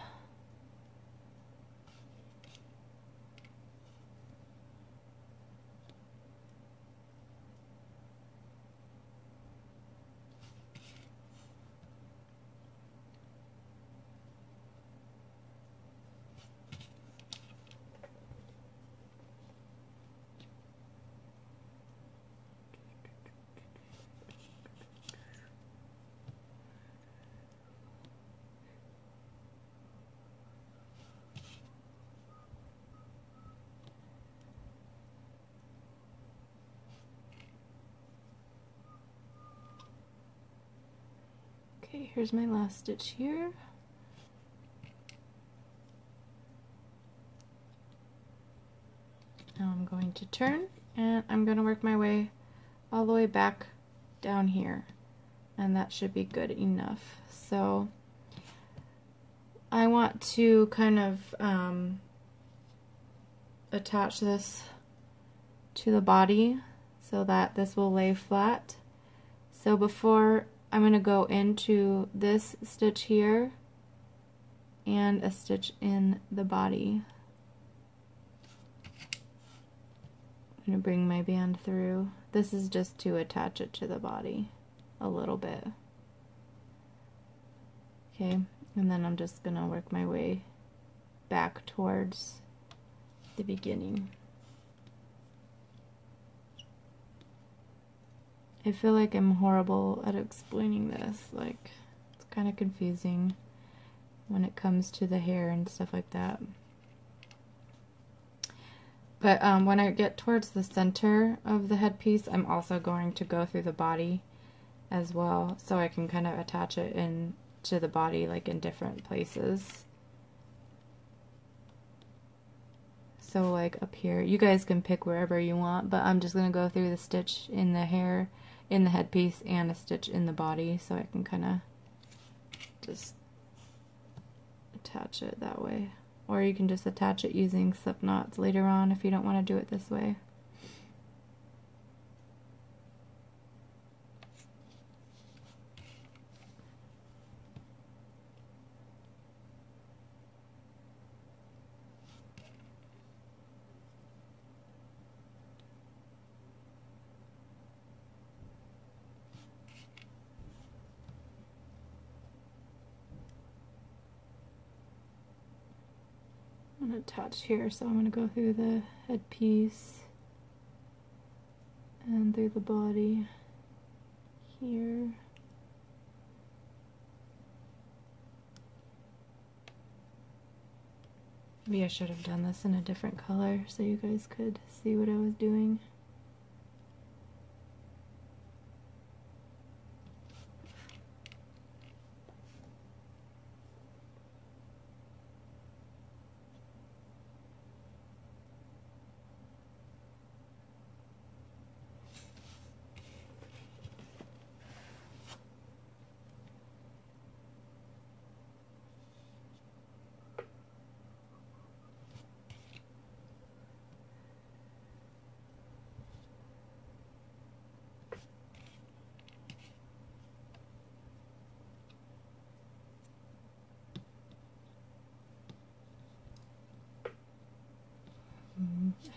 A: Okay, here's my last stitch here. Now I'm going to turn and I'm going to work my way all the way back down here, and that should be good enough. So I want to kind of attach this to the body so that this will lay flat. So before, I'm going to go into this stitch here and a stitch in the body. I'm going to bring my band through. This is just to attach it to the body a little bit. Okay, and then I'm just going to work my way back towards the beginning. I feel like I'm horrible at explaining this. Like, it's kind of confusing when it comes to the hair and stuff like that. But when I get towards the center of the headpiece, I'm also going to go through the body as well, so I can kind of attach it in to the body, like in different places. So like up here, you guys can pick wherever you want, but I'm just going to go through the stitch in the hair, in the headpiece, and a stitch in the body, so I can kind of just attach it that way. Or you can just attach it using slip knots later on if you don't want to do it this way. I'm going to attach here, so I'm going to go through the headpiece and through the body here. Maybe I should have done this in a different color so you guys could see what I was doing.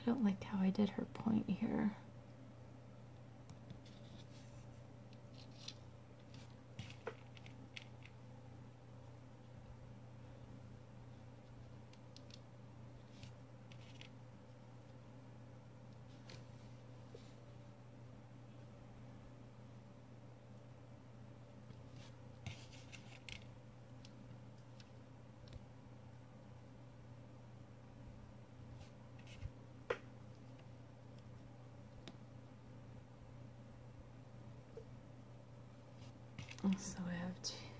A: I don't like how I did her point here. So I have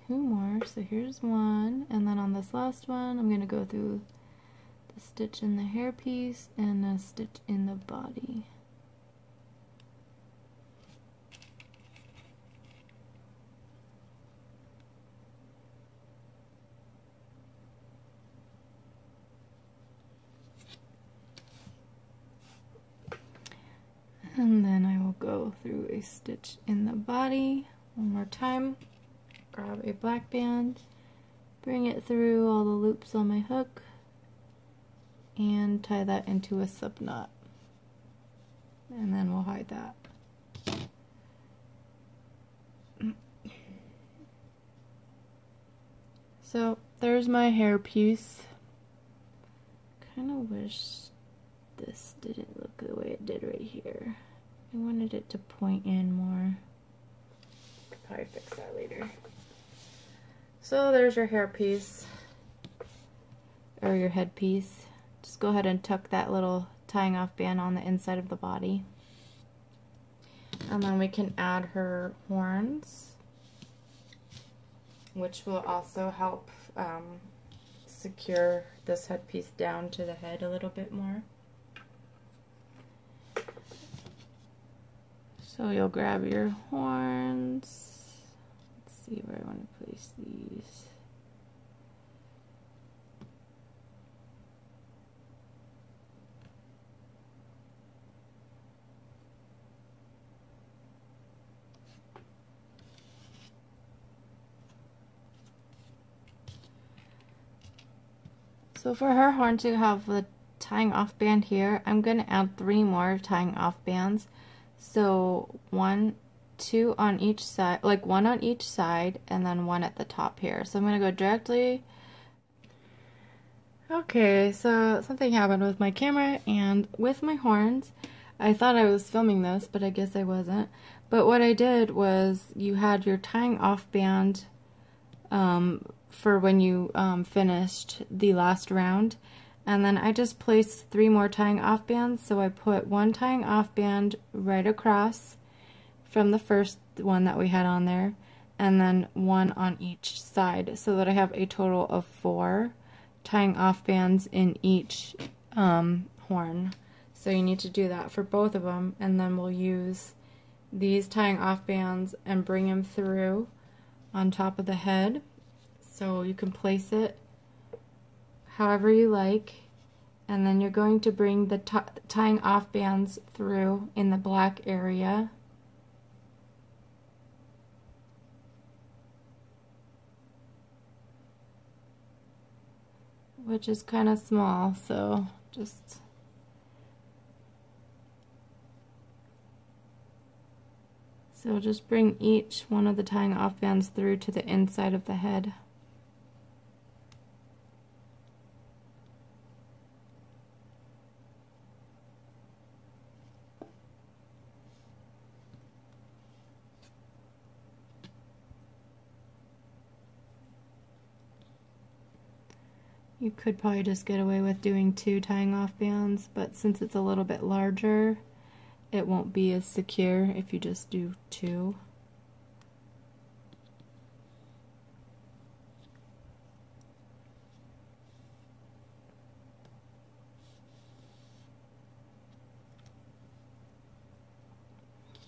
A: 2 more, so here's one, and then on this last one I'm going to go through the stitch in the hairpiece and a stitch in the body. And then I will go through a stitch in the body one more time, grab a black band, bring it through all the loops on my hook, and tie that into a slip knot. And then we'll hide that. So there's my hairpiece. Kind of wish this didn't look the way it did right here. I wanted it to point in more. Probably fix that later. So there's your hairpiece, or your headpiece. Just go ahead and tuck that little tying off band on the inside of the body. And then we can add her horns, which will also help secure this headpiece down to the head a little bit more. So you'll grab your horns. Let's see where I want to place these. So for her horn to have the tying off band here, I'm going to add 3 more tying off bands. So 1, 2 on each side, like 1 on each side, and then 1 at the top here. So I'm going to go directly. Okay, so something happened with my camera and with my horns. I thought I was filming this, but I guess I wasn't. But what I did was, you had your tying off band for when you finished the last round, and then I just placed 3 more tying off bands. So I put 1 tying off band right across from the first one that we had on there, and then 1 on each side, so that I have a total of 4 tying off bands in each horn. So you need to do that for both of them, and then we'll use these tying off bands and bring them through on top of the head. So you can place it however you like, and then you're going to bring the tying off bands through in the black area. Which is kind of small, so just bring each one of the tying off bands through to the inside of the head. You could probably just get away with doing 2 tying off bands, but since it's a little bit larger, it won't be as secure if you just do 2.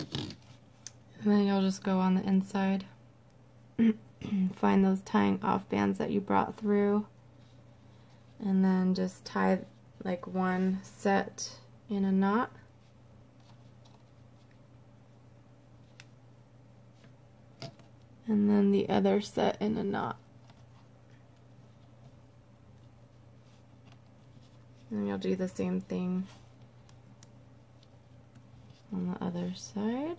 A: And then you'll just go on the inside, find those tying off bands that you brought through, and then just tie like 1 set in a knot. And then the other set in a knot. And you'll do the same thing on the other side.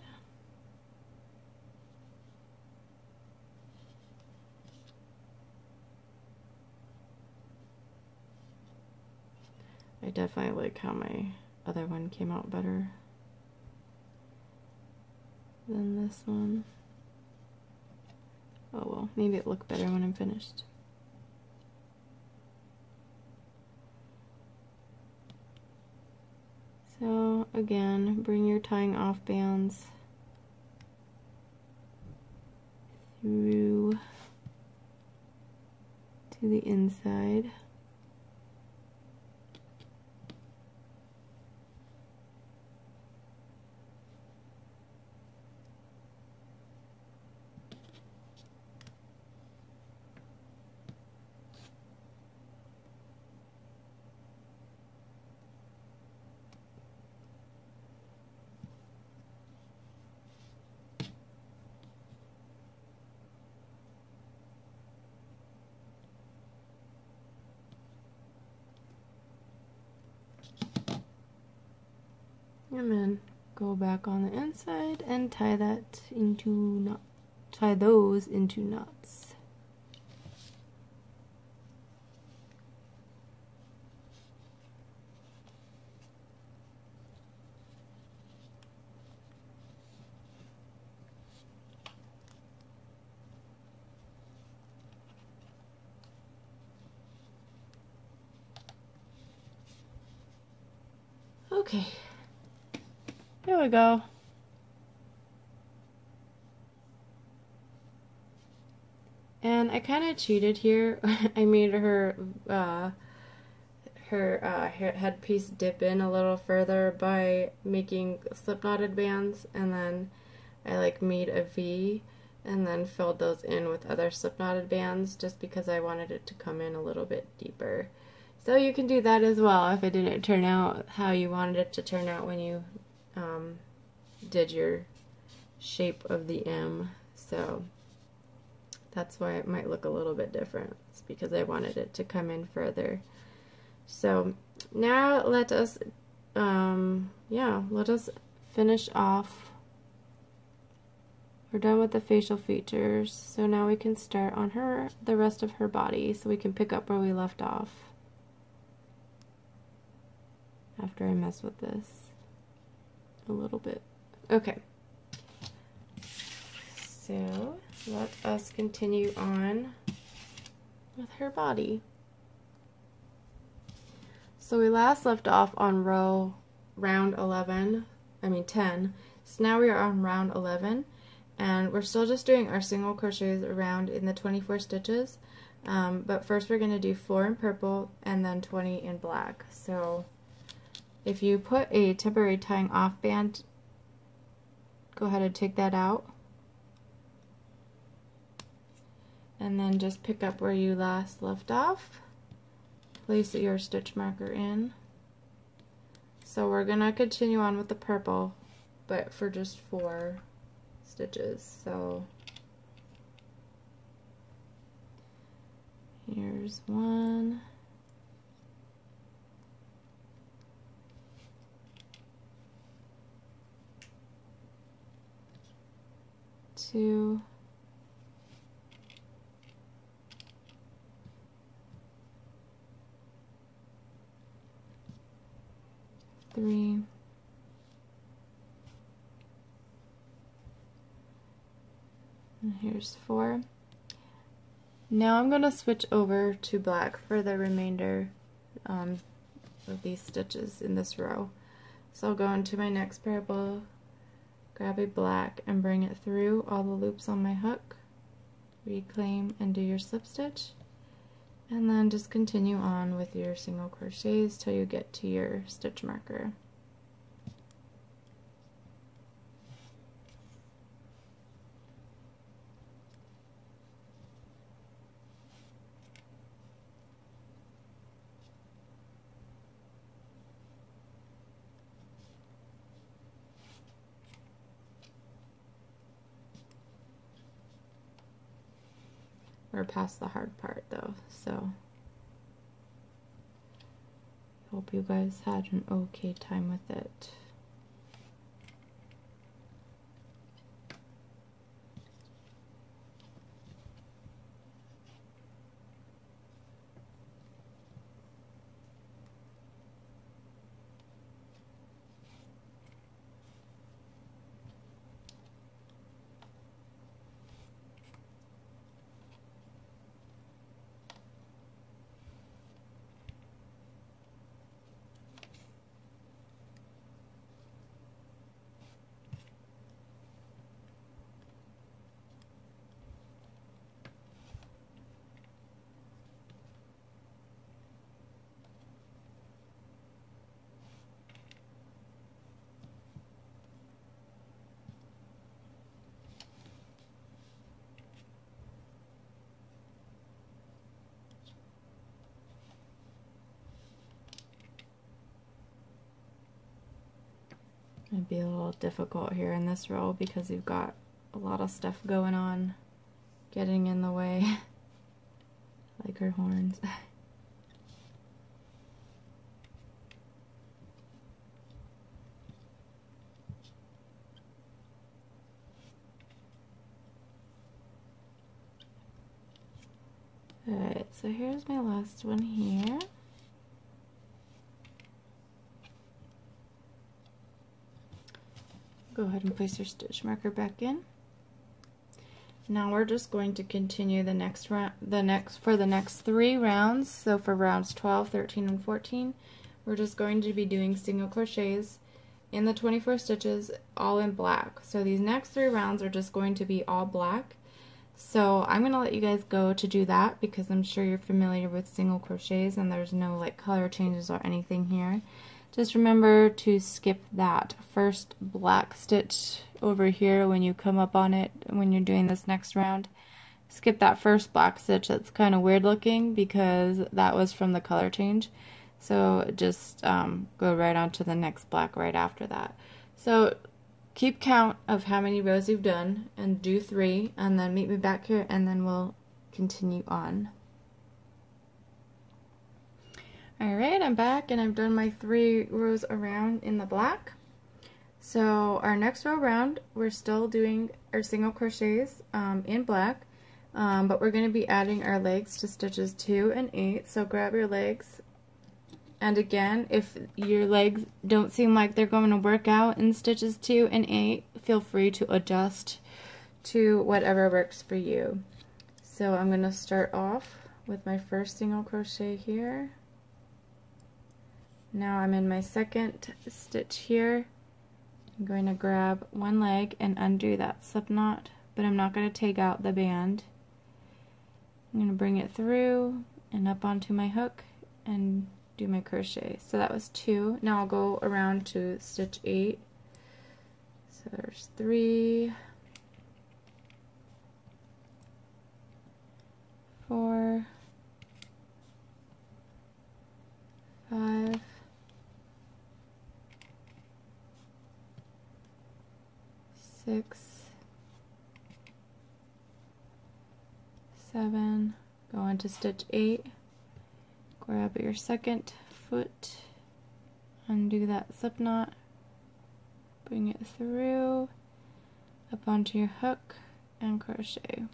A: I definitely like how my other one came out better than this one. Oh well, maybe it'll look better when I'm finished. So again, bring your tying off bands through to the inside. And then go back on the inside and tie that into knot. Tie those into knots. Okay. There we go. And I kind of cheated here. I made her headpiece dip in a little further by making slip knotted bands, and then I like made a V and then filled those in with other slip knotted bands just because I wanted it to come in a little bit deeper. So you can do that as well if it didn't turn out how you wanted it to turn out when you did your shape of the M. So that's why it might look a little bit different. It's because I wanted it to come in further. So now let us finish off. We're done with the facial features, so now we can start on the rest of her body, so we can pick up where we left off after I mess with this a little bit. Okay, so let us continue on with her body. So we last left off on round 10. So now we are on round 11, and we're still just doing our single crochets around in the 24 stitches. But first we're going to do 4 in purple and then 20 in black. So if you put a temporary tying off band, go ahead and take that out. And then just pick up where you last left off. Place your stitch marker in. So we're going to continue on with the purple, but for just 4 stitches. So here's 1. 2. 3. And here's 4. Now I'm going to switch over to black for the remainder of these stitches in this row. So I'll go into my next purple, grab a black and bring it through all the loops on my hook, reclaim and do your slip stitch, and then just continue on with your single crochets till you get to your stitch marker. We're past the hard part though, so hope you guys had an okay time with it. to be a little difficult here in this row because we've got a lot of stuff going on getting in the way, like her horns. Alright, so here's my last one here. Go ahead and place your stitch marker back in. Now we're just going to continue the next round, for the next 3 rounds. So for rounds 12, 13, and 14, we're just going to be doing single crochets in the 24 stitches, all in black. So these next 3 rounds are just going to be all black. So I'm going to let you guys go to do that because I'm sure you're familiar with single crochets and there's no like color changes or anything here. Just remember to skip that first black stitch over here when you come up on it when you're doing this next round. Skip that first black stitch. That's kind of weird looking because that was from the color change. So just go right on to the next black right after that. So keep count of how many rows you've done and do 3 and then meet me back here and then we'll continue on. Alright, I'm back and I've done my 3 rows around in the black. So our next row around, we're still doing our single crochets in black, but we're going to be adding our legs to stitches 2 and 8. So grab your legs, and again, if your legs don't seem like they're going to work out in stitches 2 and 8, feel free to adjust to whatever works for you. So I'm going to start off with my first single crochet here. Now I'm in my second stitch here. I'm going to grab one leg and undo that slip knot, but I'm not going to take out the band. I'm going to bring it through and up onto my hook and do my crochet. So that was 2. Now I'll go around to stitch 8. So there's 3, 4, 5, 6, 7, go into stitch 8, grab your second foot, undo that slip knot, bring it through, up onto your hook, and crochet.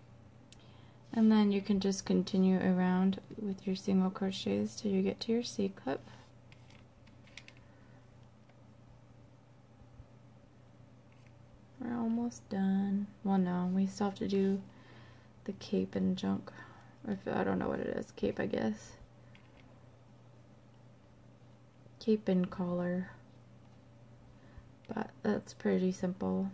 A: And then you can just continue around with your single crochets till you get to your C-clip. We're almost done. Well, no, we still have to do the cape and junk. Or if, I don't know what it is. Cape, I guess. Cape and collar. But that's pretty simple.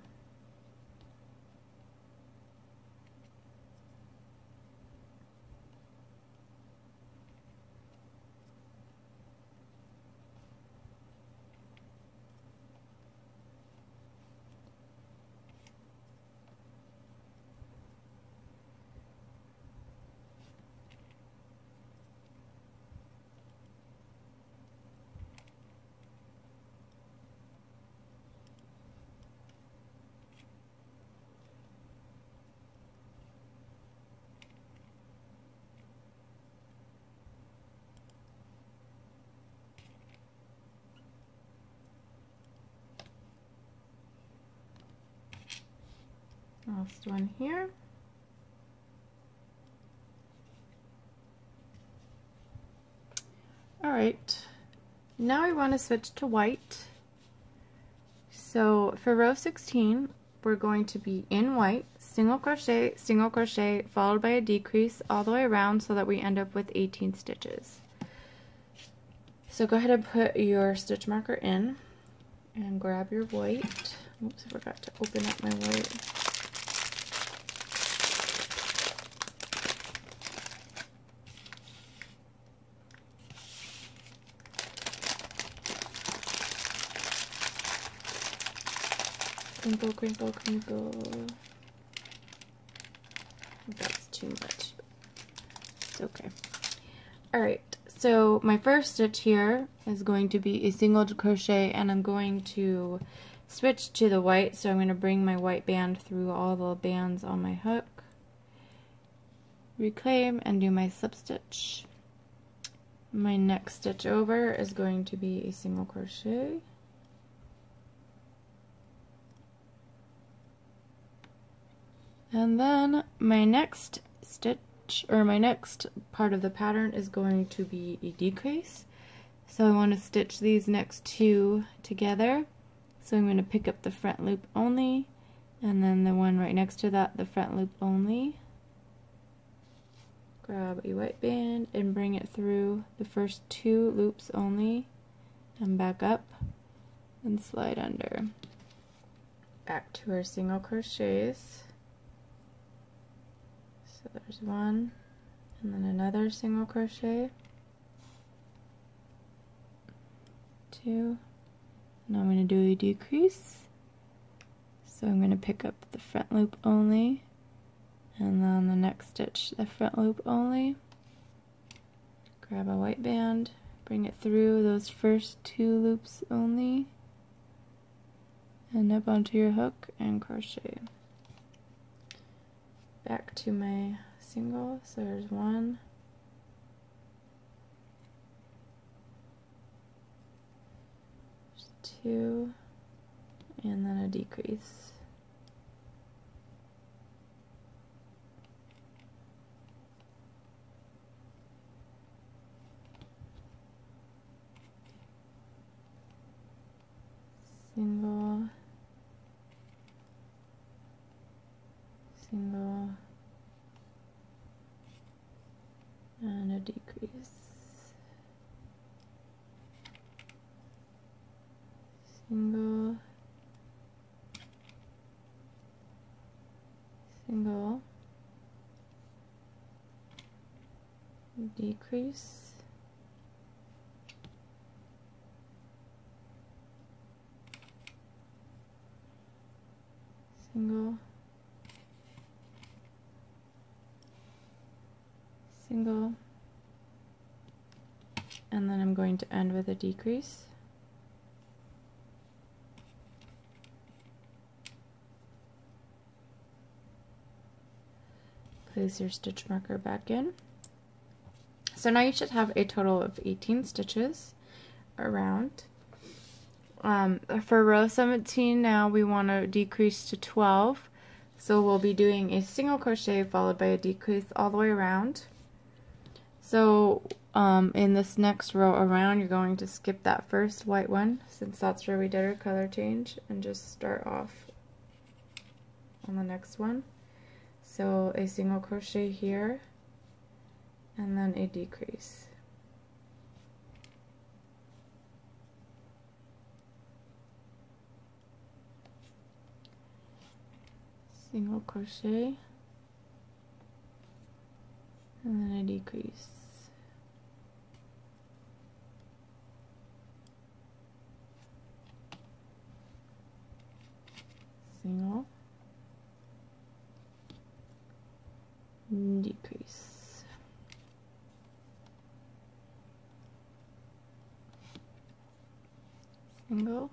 A: Last one here. Alright, now we want to switch to white. So for row 16, we're going to be in white, single crochet, followed by a decrease all the way around so that we end up with 18 stitches. So go ahead and put your stitch marker in and grab your white. Oops, I forgot to open up my white. Crinkle, crinkle, crinkle. That's too much. It's okay. Alright, so my first stitch here is going to be a single crochet, and I'm going to switch to the white, so I'm going to bring my white band through all the bands on my hook, reclaim, and do my slip stitch. My next stitch over is going to be a single crochet, and then my next stitch, or my next part of the pattern, is going to be a decrease. So I want to stitch these next two together. So I'm going to pick up the front loop only, and then the one right next to that, the front loop only. Grab a white band and bring it through the first two loops only, and back up and slide under. Back to our single crochets. So there's one, and then another single crochet, two. Now I'm going to do a decrease. So I'm going to pick up the front loop only, and then the next stitch the front loop only. Grab a white band, bring it through those first two loops only, and up onto your hook and crochet. Back to my single, so there's one, two, and then a decrease. Single, single, and a decrease. Single, single, decrease, single, single, and then I'm going to end with a decrease. Place your stitch marker back in. So now you should have a total of 18 stitches around. For row 17 now we want to decrease to 12, so we'll be doing a single crochet followed by a decrease all the way around. So in this next row around, you're going to skip that first white one, since that's where we did our color change, and just start off on the next one. So a single crochet here, and then a decrease. Single crochet, and then a decrease. Single, decrease. Single,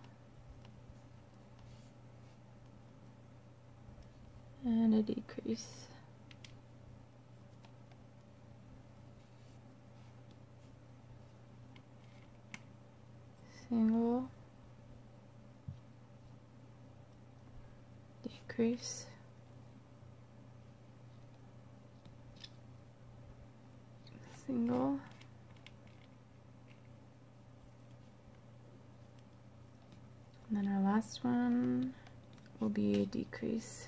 A: and a decrease. Single, decrease, single, and then our last one will be a decrease.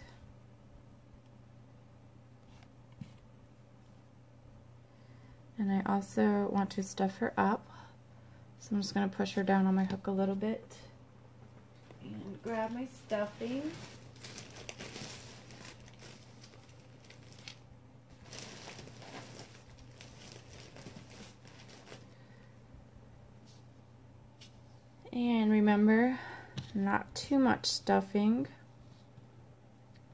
A: And I also want to stuff her up, so I'm just going to push her down on my hook a little bit and grab my stuffing. And remember, not too much stuffing,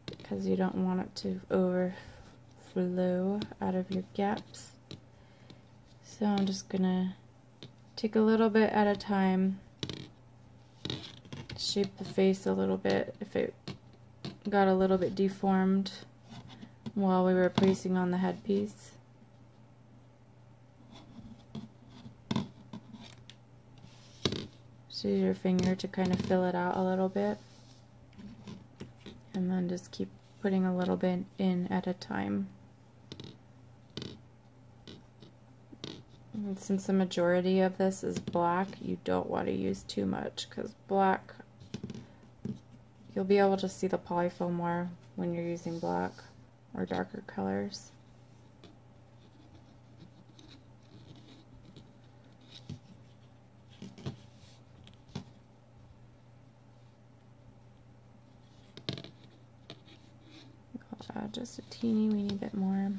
A: because you don't want it to overflow out of your gaps. So I'm just gonna take a little bit at a time, shape the face a little bit if it got a little bit deformed while we were placing on the headpiece. Just use your finger to kind of fill it out a little bit, and then just keep putting a little bit in at a time. And since the majority of this is black, you don't want to use too much, because black, you'll be able to see the polyfill more when you're using black or darker colors. I'll add just a teeny weeny bit more.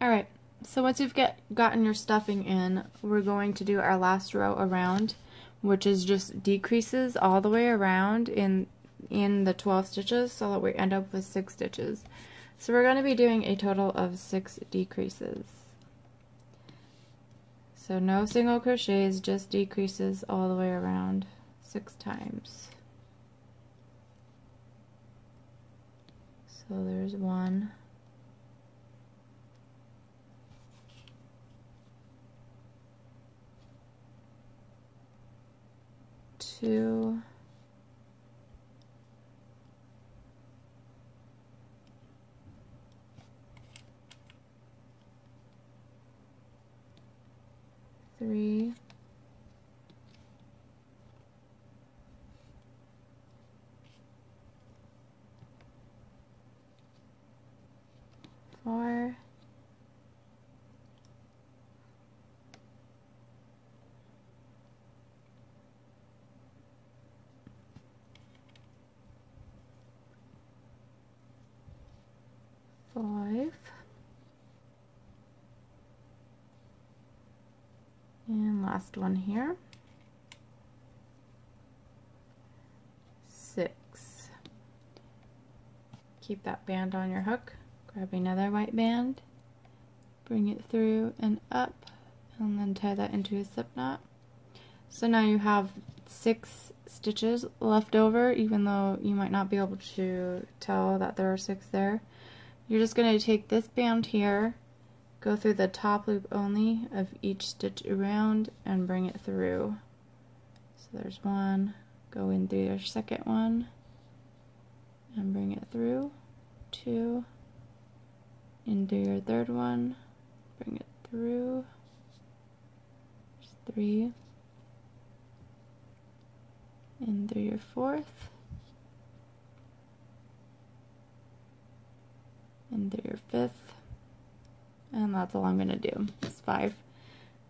A: Alright, so once you've gotten your stuffing in, we're going to do our last row around, which is just decreases all the way around in the 12 stitches so that we end up with 6 stitches. So we're going to be doing a total of 6 decreases. So no single crochets, just decreases all the way around 6 times. So there's 1. 2, 3, 4, 5, and last one here, 6. Keep that band on your hook, grab another white band, bring it through and up, and then tie that into a slip knot. So now you have 6 stitches left over, even though you might not be able to tell that there are 6 there. You're just going to take this band here, go through the top loop only of each stitch around, and bring it through. So there's 1, go in through your second one, and bring it through, 2, in through your third one, bring it through, there's 3, in through your fourth, in through your fifth, and that's all I'm going to do. It's 5.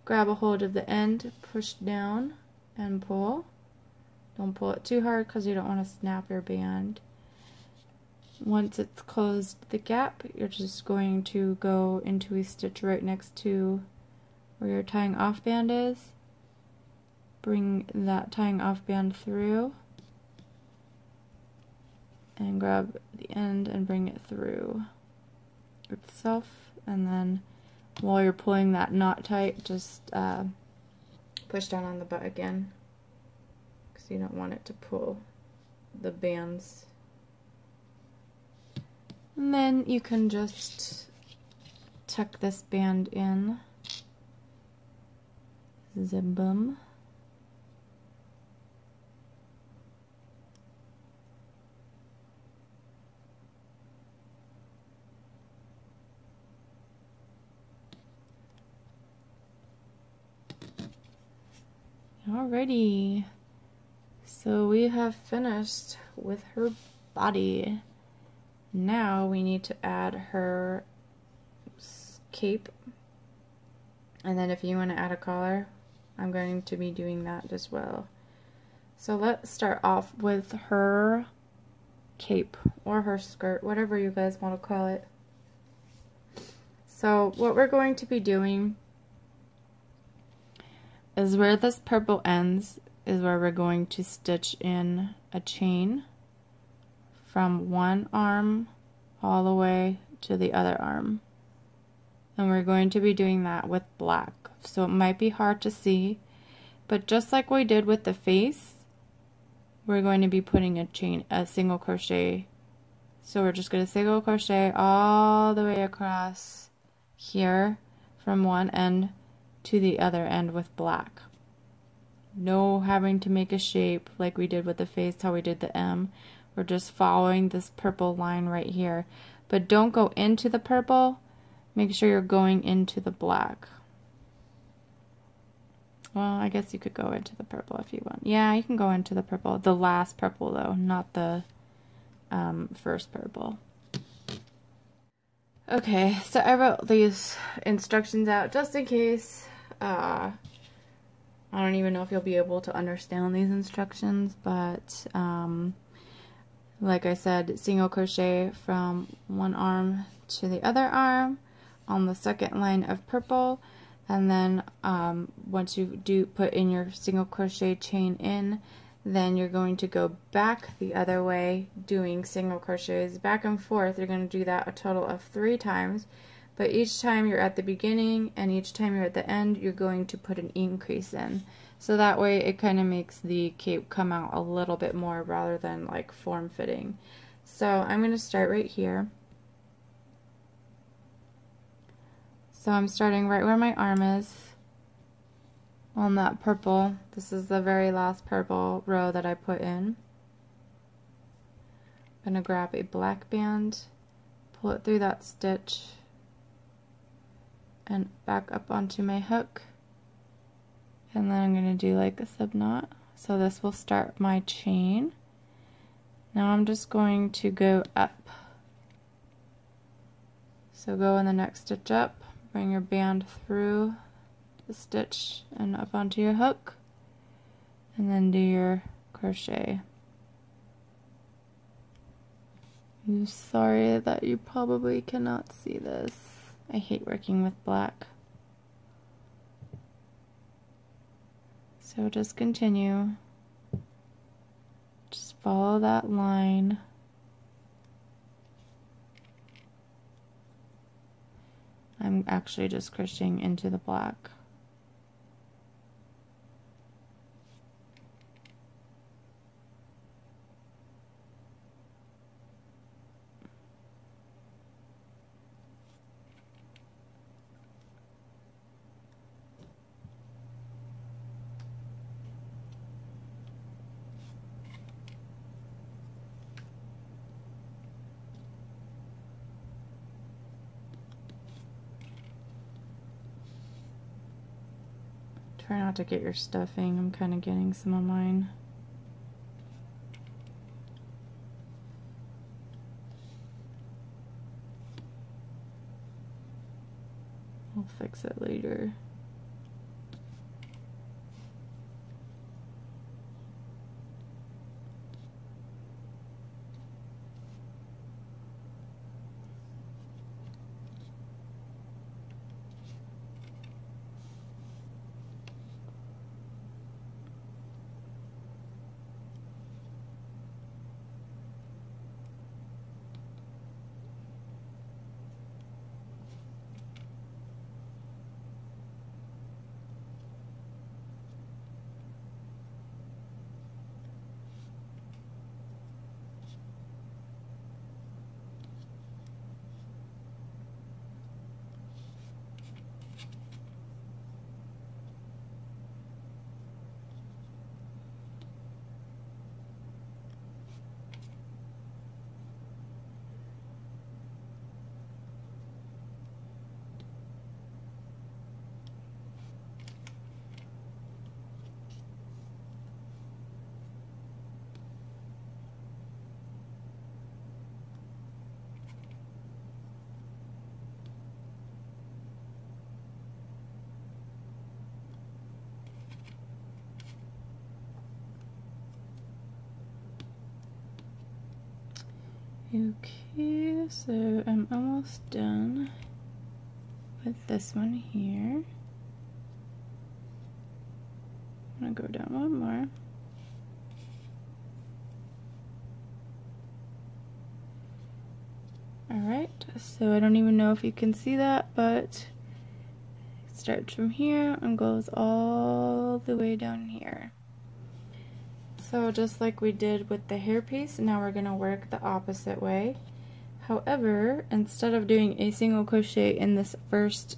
A: Grab a hold of the end, push down, and pull. Don't pull it too hard because you don't want to snap your band. Once it's closed the gap, you're just going to go into a stitch right next to where your tying off band is. Bring that tying off band through, and grab the end and bring it through itself, and then while you're pulling that knot tight, just push down on the butt again, because you don't want it to pull the bands. And then you can just tuck this band in, zim-bum. Alrighty, so we have finished with her body. Now we need to add her cape, and then if you want to add a collar, I'm going to be doing that as well. So let's start off with her cape, or her skirt, whatever you guys want to call it. So what we're going to be doing is where this purple ends is where we're going to stitch in a chain from one arm all the way to the other arm. And we're going to be doing that with black. So it might be hard to see, but just like we did with the face, we're going to be putting a single crochet. So we're just going to single crochet all the way across here from one end to the other end with black. No having to make a shape like we did with the face, how we did the M. We're just following this purple line right here. But don't go into the purple. Make sure you're going into the black. Well, I guess you could go into the purple if you want. Yeah, you can go into the purple. The last purple though, not the first purple. Okay, so I wrote these instructions out just in case. I don't even know if you'll be able to understand these instructions, but like I said, single crochet from one arm to the other arm on the second line of purple, and then once you do put in your single crochet chain in, then you're going to go back the other way doing single crochets back and forth. You're going to do that a total of 3 times, but each time you're at the beginning and each time you're at the end, you're going to put an increase in. So that way it kind of makes the cape come out a little bit more rather than like form-fitting. So I'm going to start right here. So I'm starting right where my arm is on that purple. This is the very last purple row that I put in. I'm going to grab a black band, pull it through that stitch, and back up onto my hook. And then I'm going to do like a slip knot. So this will start my chain. Now I'm just going to go up. So go in the next stitch up, bring your band through the stitch and up onto your hook, and then do your crochet. I'm sorry that you probably cannot see this. I hate working with black. So just continue. Just follow that line. I'm actually just crocheting into the black. Try not to get your stuffing. I'm kind of getting some of mine. I'll fix it later. Okay, so I'm almost done. with this one here. I'm gonna go down one more. Alright, so I don't even know if you can see that, but it starts from here and goes all the way down here. So just like we did with the hairpiece, now we're going to work the opposite way. However, instead of doing a single crochet in this first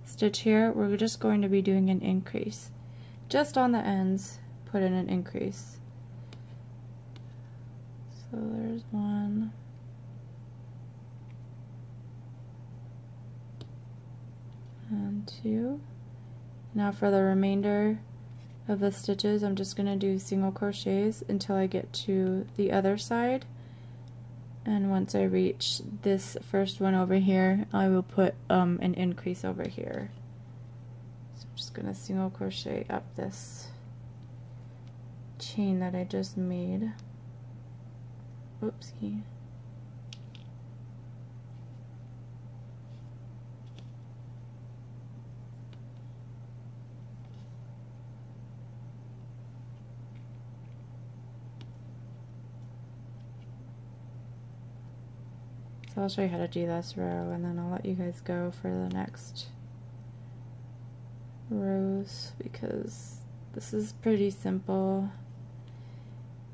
A: stitch here, we're just going to be doing an increase. Just on the ends, put in an increase. So there's one. And two. Now for the remainder of the stitches, I'm just going to do single crochets until I get to the other side, and once I reach this first one over here, I will put an increase over here. So I'm just going to single crochet up this chain that I just made. Oopsie. So I'll show you how to do this row, and then I'll let you guys go for the next rows, because this is pretty simple.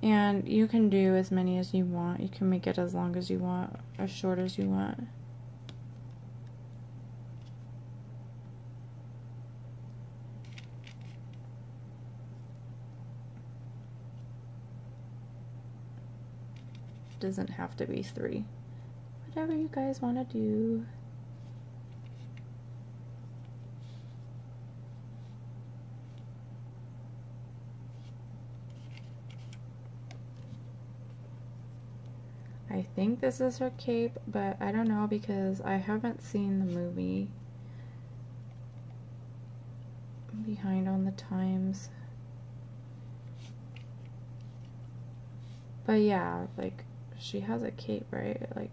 A: And you can do as many as you want. You can make it as long as you want, as short as you want. It doesn't have to be 3. Whatever you guys want to do. I think this is her cape, but I don't know because I haven't seen the movie. I'm behind on the times. But yeah, like, she has a cape, right? Like,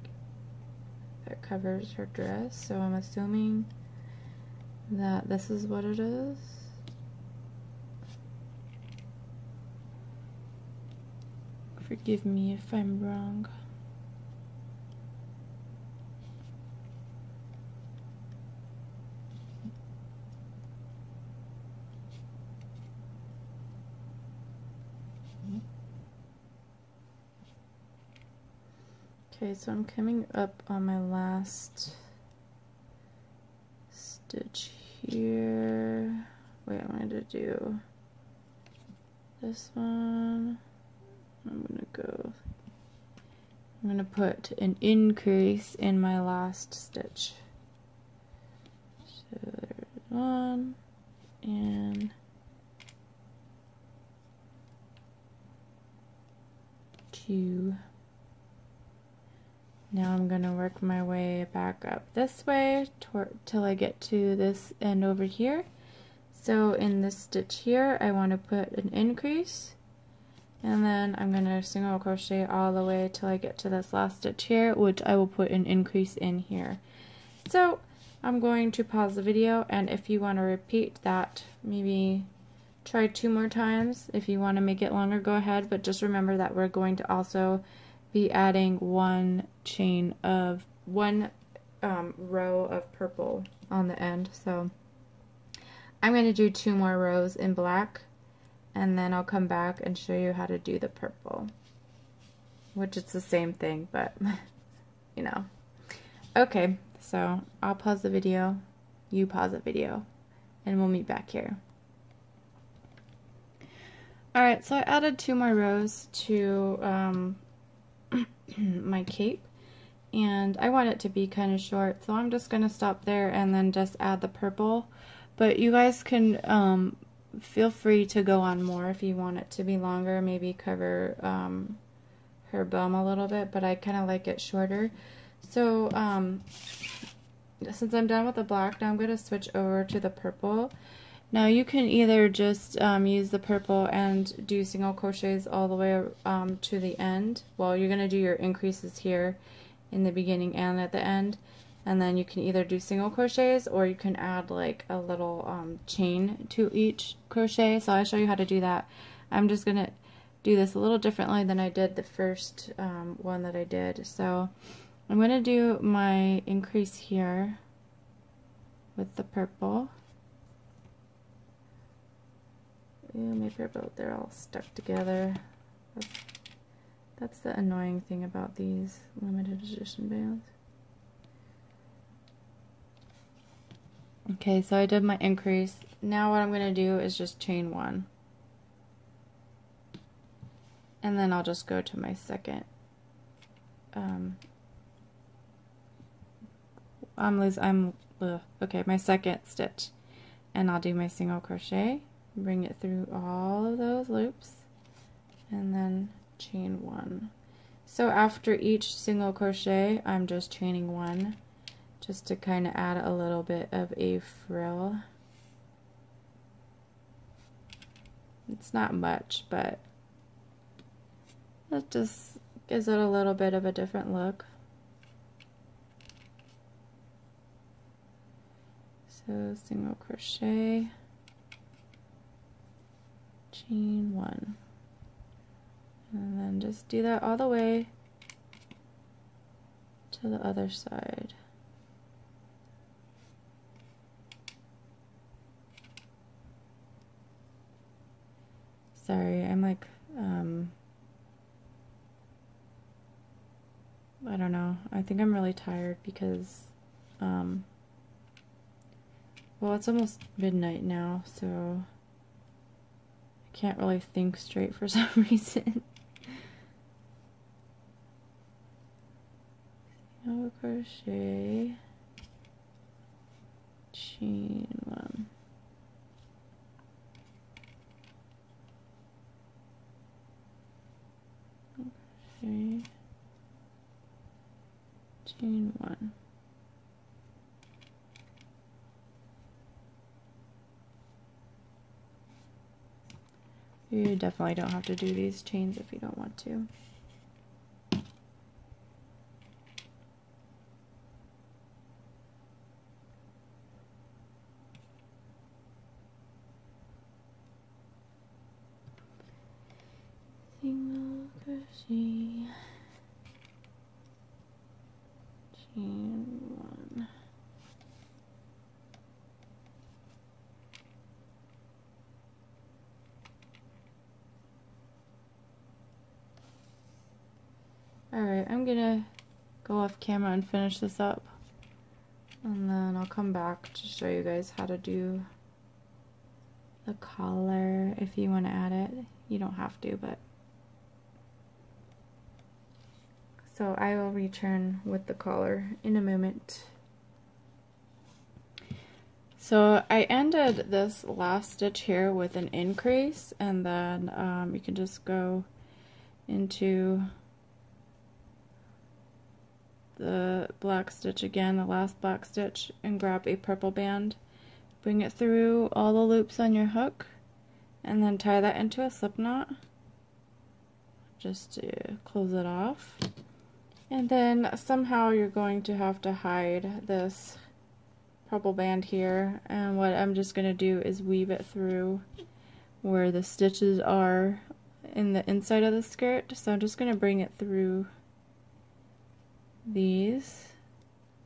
A: that covers her dress, so I'm assuming that this is what it is. Forgive me if I'm wrong. Okay, so I'm coming up on my last stitch here. Wait, I'm going to do this one. I'm going to put an increase in my last stitch. So there's one and two. Now I'm going to work my way back up this way till I get to this end over here. So in this stitch here, I want to put an increase, and then I'm going to single crochet all the way till I get to this last stitch here, which I will put an increase in here. So I'm going to pause the video, and if you want to repeat that, maybe try 2 more times. If you want to make it longer, go ahead, but just remember that we're going to also be adding one row of purple on the end. So I'm going to do 2 more rows in black, and then I'll come back and show you how to do the purple, which is the same thing, but you know. Okay, so I'll pause the video, you pause the video, and we'll meet back here. Alright, so I added 2 more rows to my cape, and I want it to be kind of short, so I'm just going to stop there and then just add the purple. But you guys can feel free to go on more if you want it to be longer, maybe cover her bum a little bit, but I kind of like it shorter. So since I'm done with the black, now I'm going to switch over to the purple. Now you can either just use the purple and do single crochets all the way to the end. Well, you're going to do your increases here in the beginning and at the end, And then you can either do single crochets or you can add like a little chain to each crochet. So I'll show you how to do that. I'm just gonna do this a little differently than I did the first one that I did. So I'm gonna do my increase here with the purple. Ooh, my purple, they're all stuck together. That's the annoying thing about these limited edition bands. Okay, so I did my increase. Now what I'm going to do is just chain one. And then I'll just go to my second. Okay, my second stitch. And I'll do my single crochet, bring it through all of those loops, and then chain one. So after each single crochet, I'm just chaining one, just to kind of add a little bit of a frill. It's not much, but it just gives it a little bit of a different look. So single crochet, chain one, and then just do that all the way to the other side. Sorry, I'm like, I don't know, I think I'm really tired because, well, it's almost midnight now, so I can't really think straight for some reason. Single crochet, chain one. Crochet, chain one. You definitely don't have to do these chains if you don't want to. Single crochet, chain one. Alright, I'm gonna go off camera and finish this up, and then I'll come back to show you guys how to do the collar if you want to add it. You don't have to, but so I will return with the collar in a moment. So I ended this last stitch here with an increase, and then you can just go into the black stitch again, the last black stitch, and grab a purple band, bring it through all the loops on your hook, and then tie that into a slip knot just to close it off. And then somehow you're going to have to hide this purple band here, and what I'm just going to do is weave it through where the stitches are in the inside of the skirt. So I'm just going to bring it through these.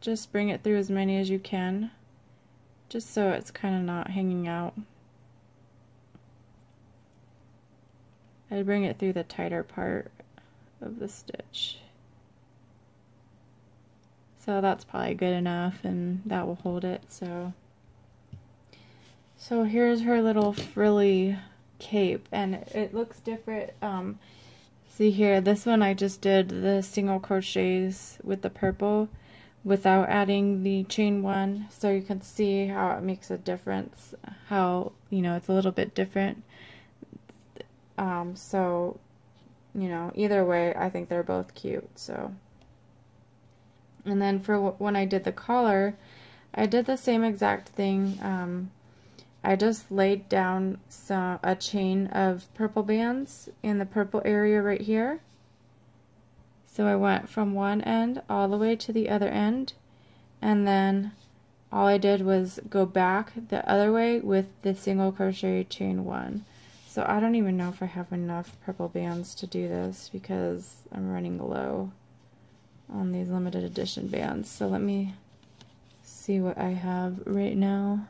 A: Just bring it through as many as you can, just so it's kind of not hanging out. I bring it through the tighter part of the stitch. So that's probably good enough, and that will hold it. So here's her little frilly cape, and it looks different. See here, this one I just did the single crochets with the purple without adding the chain one, so you can see how it makes a difference, how, you know, it's a little bit different. So, you know, either way, I think they're both cute. So, and then for when I did the collar, I did the same exact thing. I just laid down a chain of purple bands in the purple area right here. So I went from one end all the way to the other end, and then all I did was go back the other way with the single crochet chain 1. So I don't even know if I have enough purple bands to do this because I'm running low on these limited edition bands. So let me see what I have right now.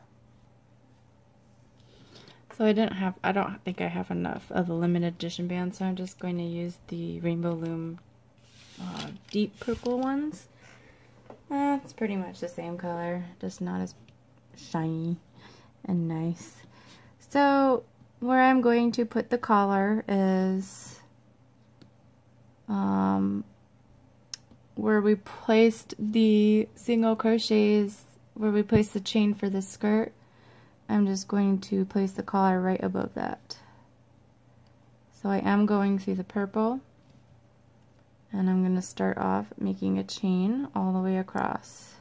A: So I don't think I have enough of the limited edition bands, so I'm just going to use the Rainbow Loom deep purple ones. It's pretty much the same color, just not as shiny and nice. So where I'm going to put the collar is where we placed the single crochets, where we placed the chain for the skirt. I'm just going to place the collar right above that. So I am going through the purple, and I'm going to start off making a chain all the way across.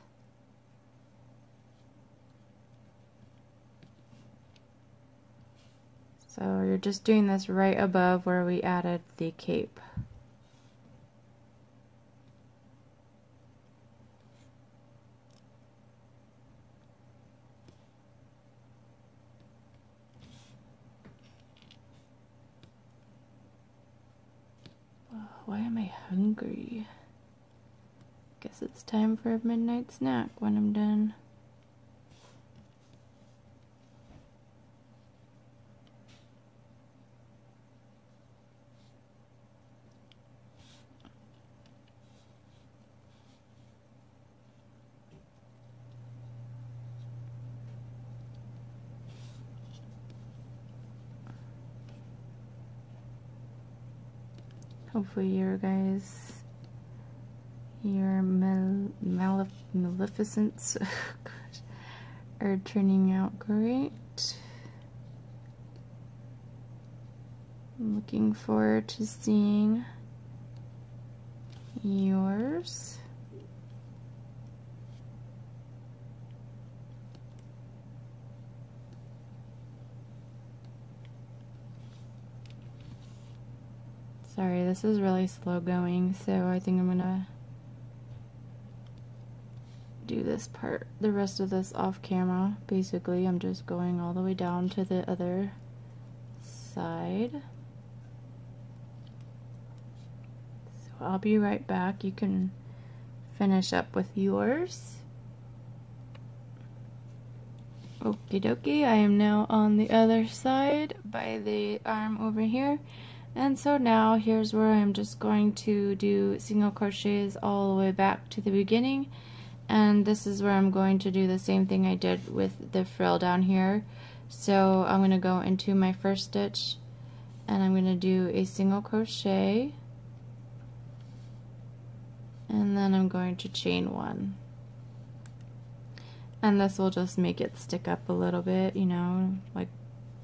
A: So you're just doing this right above where we added the cape. Why am I hungry? Guess it's time for a midnight snack when I'm done. Hopefully your Maleficents are turning out great. I'm looking forward to seeing yours. Sorry, this is really slow going, so I think I'm gonna do this part, the rest of this off camera. Basically, I'm just going all the way down to the other side. So I'll be right back. You can finish up with yours. Okie dokie, I am now on the other side by the arm over here. And so now here's where I'm just going to do single crochets all the way back to the beginning, and this is where I'm going to do the same thing I did with the frill down here. So I'm going to go into my first stitch and I'm going to do a single crochet, and then I'm going to chain 1, and this will just make it stick up a little bit, you know, like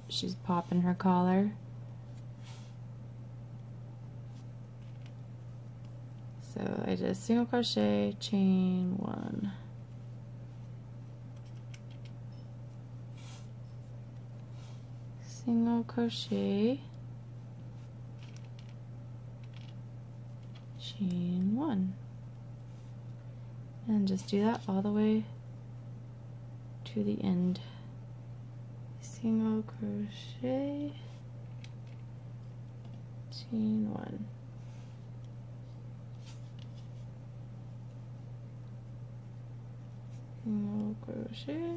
A: she's popping her collar. So I did a single crochet, chain 1. Single crochet, chain 1. And just do that all the way to the end. Single crochet, chain 1. Single crochet,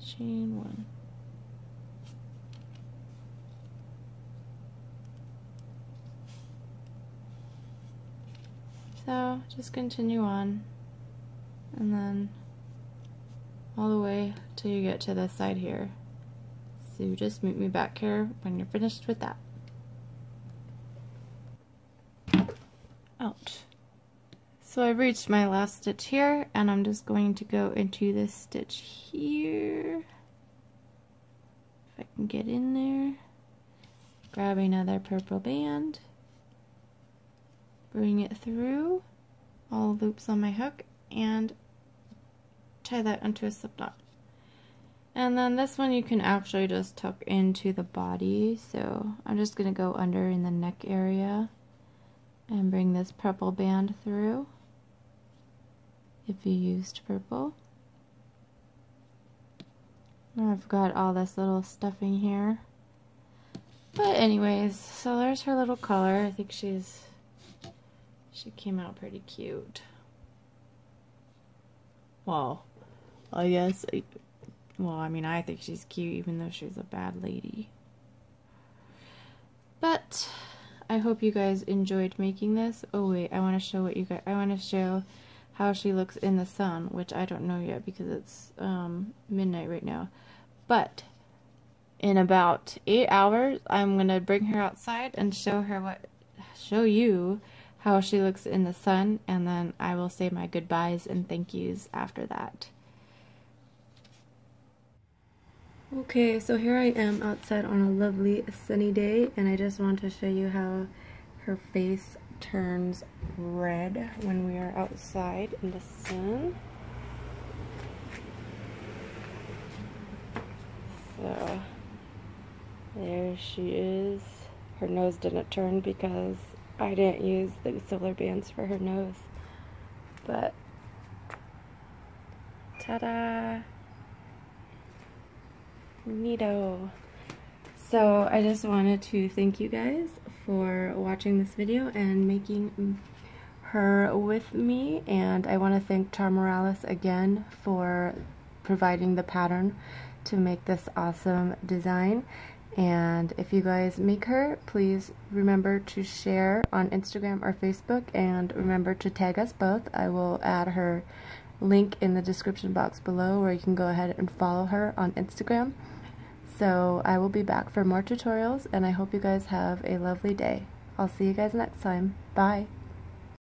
A: chain 1. So just continue on, and then all the way till you get to this side here. So just meet me back here when you're finished with that. Ouch. So I've reached my last stitch here, and I'm just going to go into this stitch here. If I can get in there. Grab another purple band. Bring it through all loops on my hook and tie that onto a slip knot. And then this one you can actually just tuck into the body. So I'm just going to go under in the neck area and bring this purple band through. if you used purple. I've got all this little stuffing here. But anyways, so there's her little color. I think she came out pretty cute. Well, I guess, well, I mean, I think she's cute even though she's a bad lady. But I hope you guys enjoyed making this. Oh wait, I want to show what you guys, I want to show how she looks in the sun, which I don't know yet because it's midnight right now. But in about 8 hours, I'm gonna bring her outside and show you how she looks in the sun, and then I will say my goodbyes and thank yous after that. Okay, so here I am outside on a lovely sunny day, and I just want to show you how her face turns red when we are outside in the sun. So there she is. Her nose didn't turn because I didn't use the solar bands for her nose. But ta-da! Neato. So I just wanted to thank you guys for watching this video and making her with me, and I want to thank Char Morales again for providing the pattern to make this awesome design. And if you guys make her, please remember to share on Instagram or Facebook, and remember to tag us both. I will add her link in the description box below where you can go ahead and follow her on Instagram. So I will be back for more tutorials, and I hope you guys have a lovely day. I'll see you guys next time. Bye!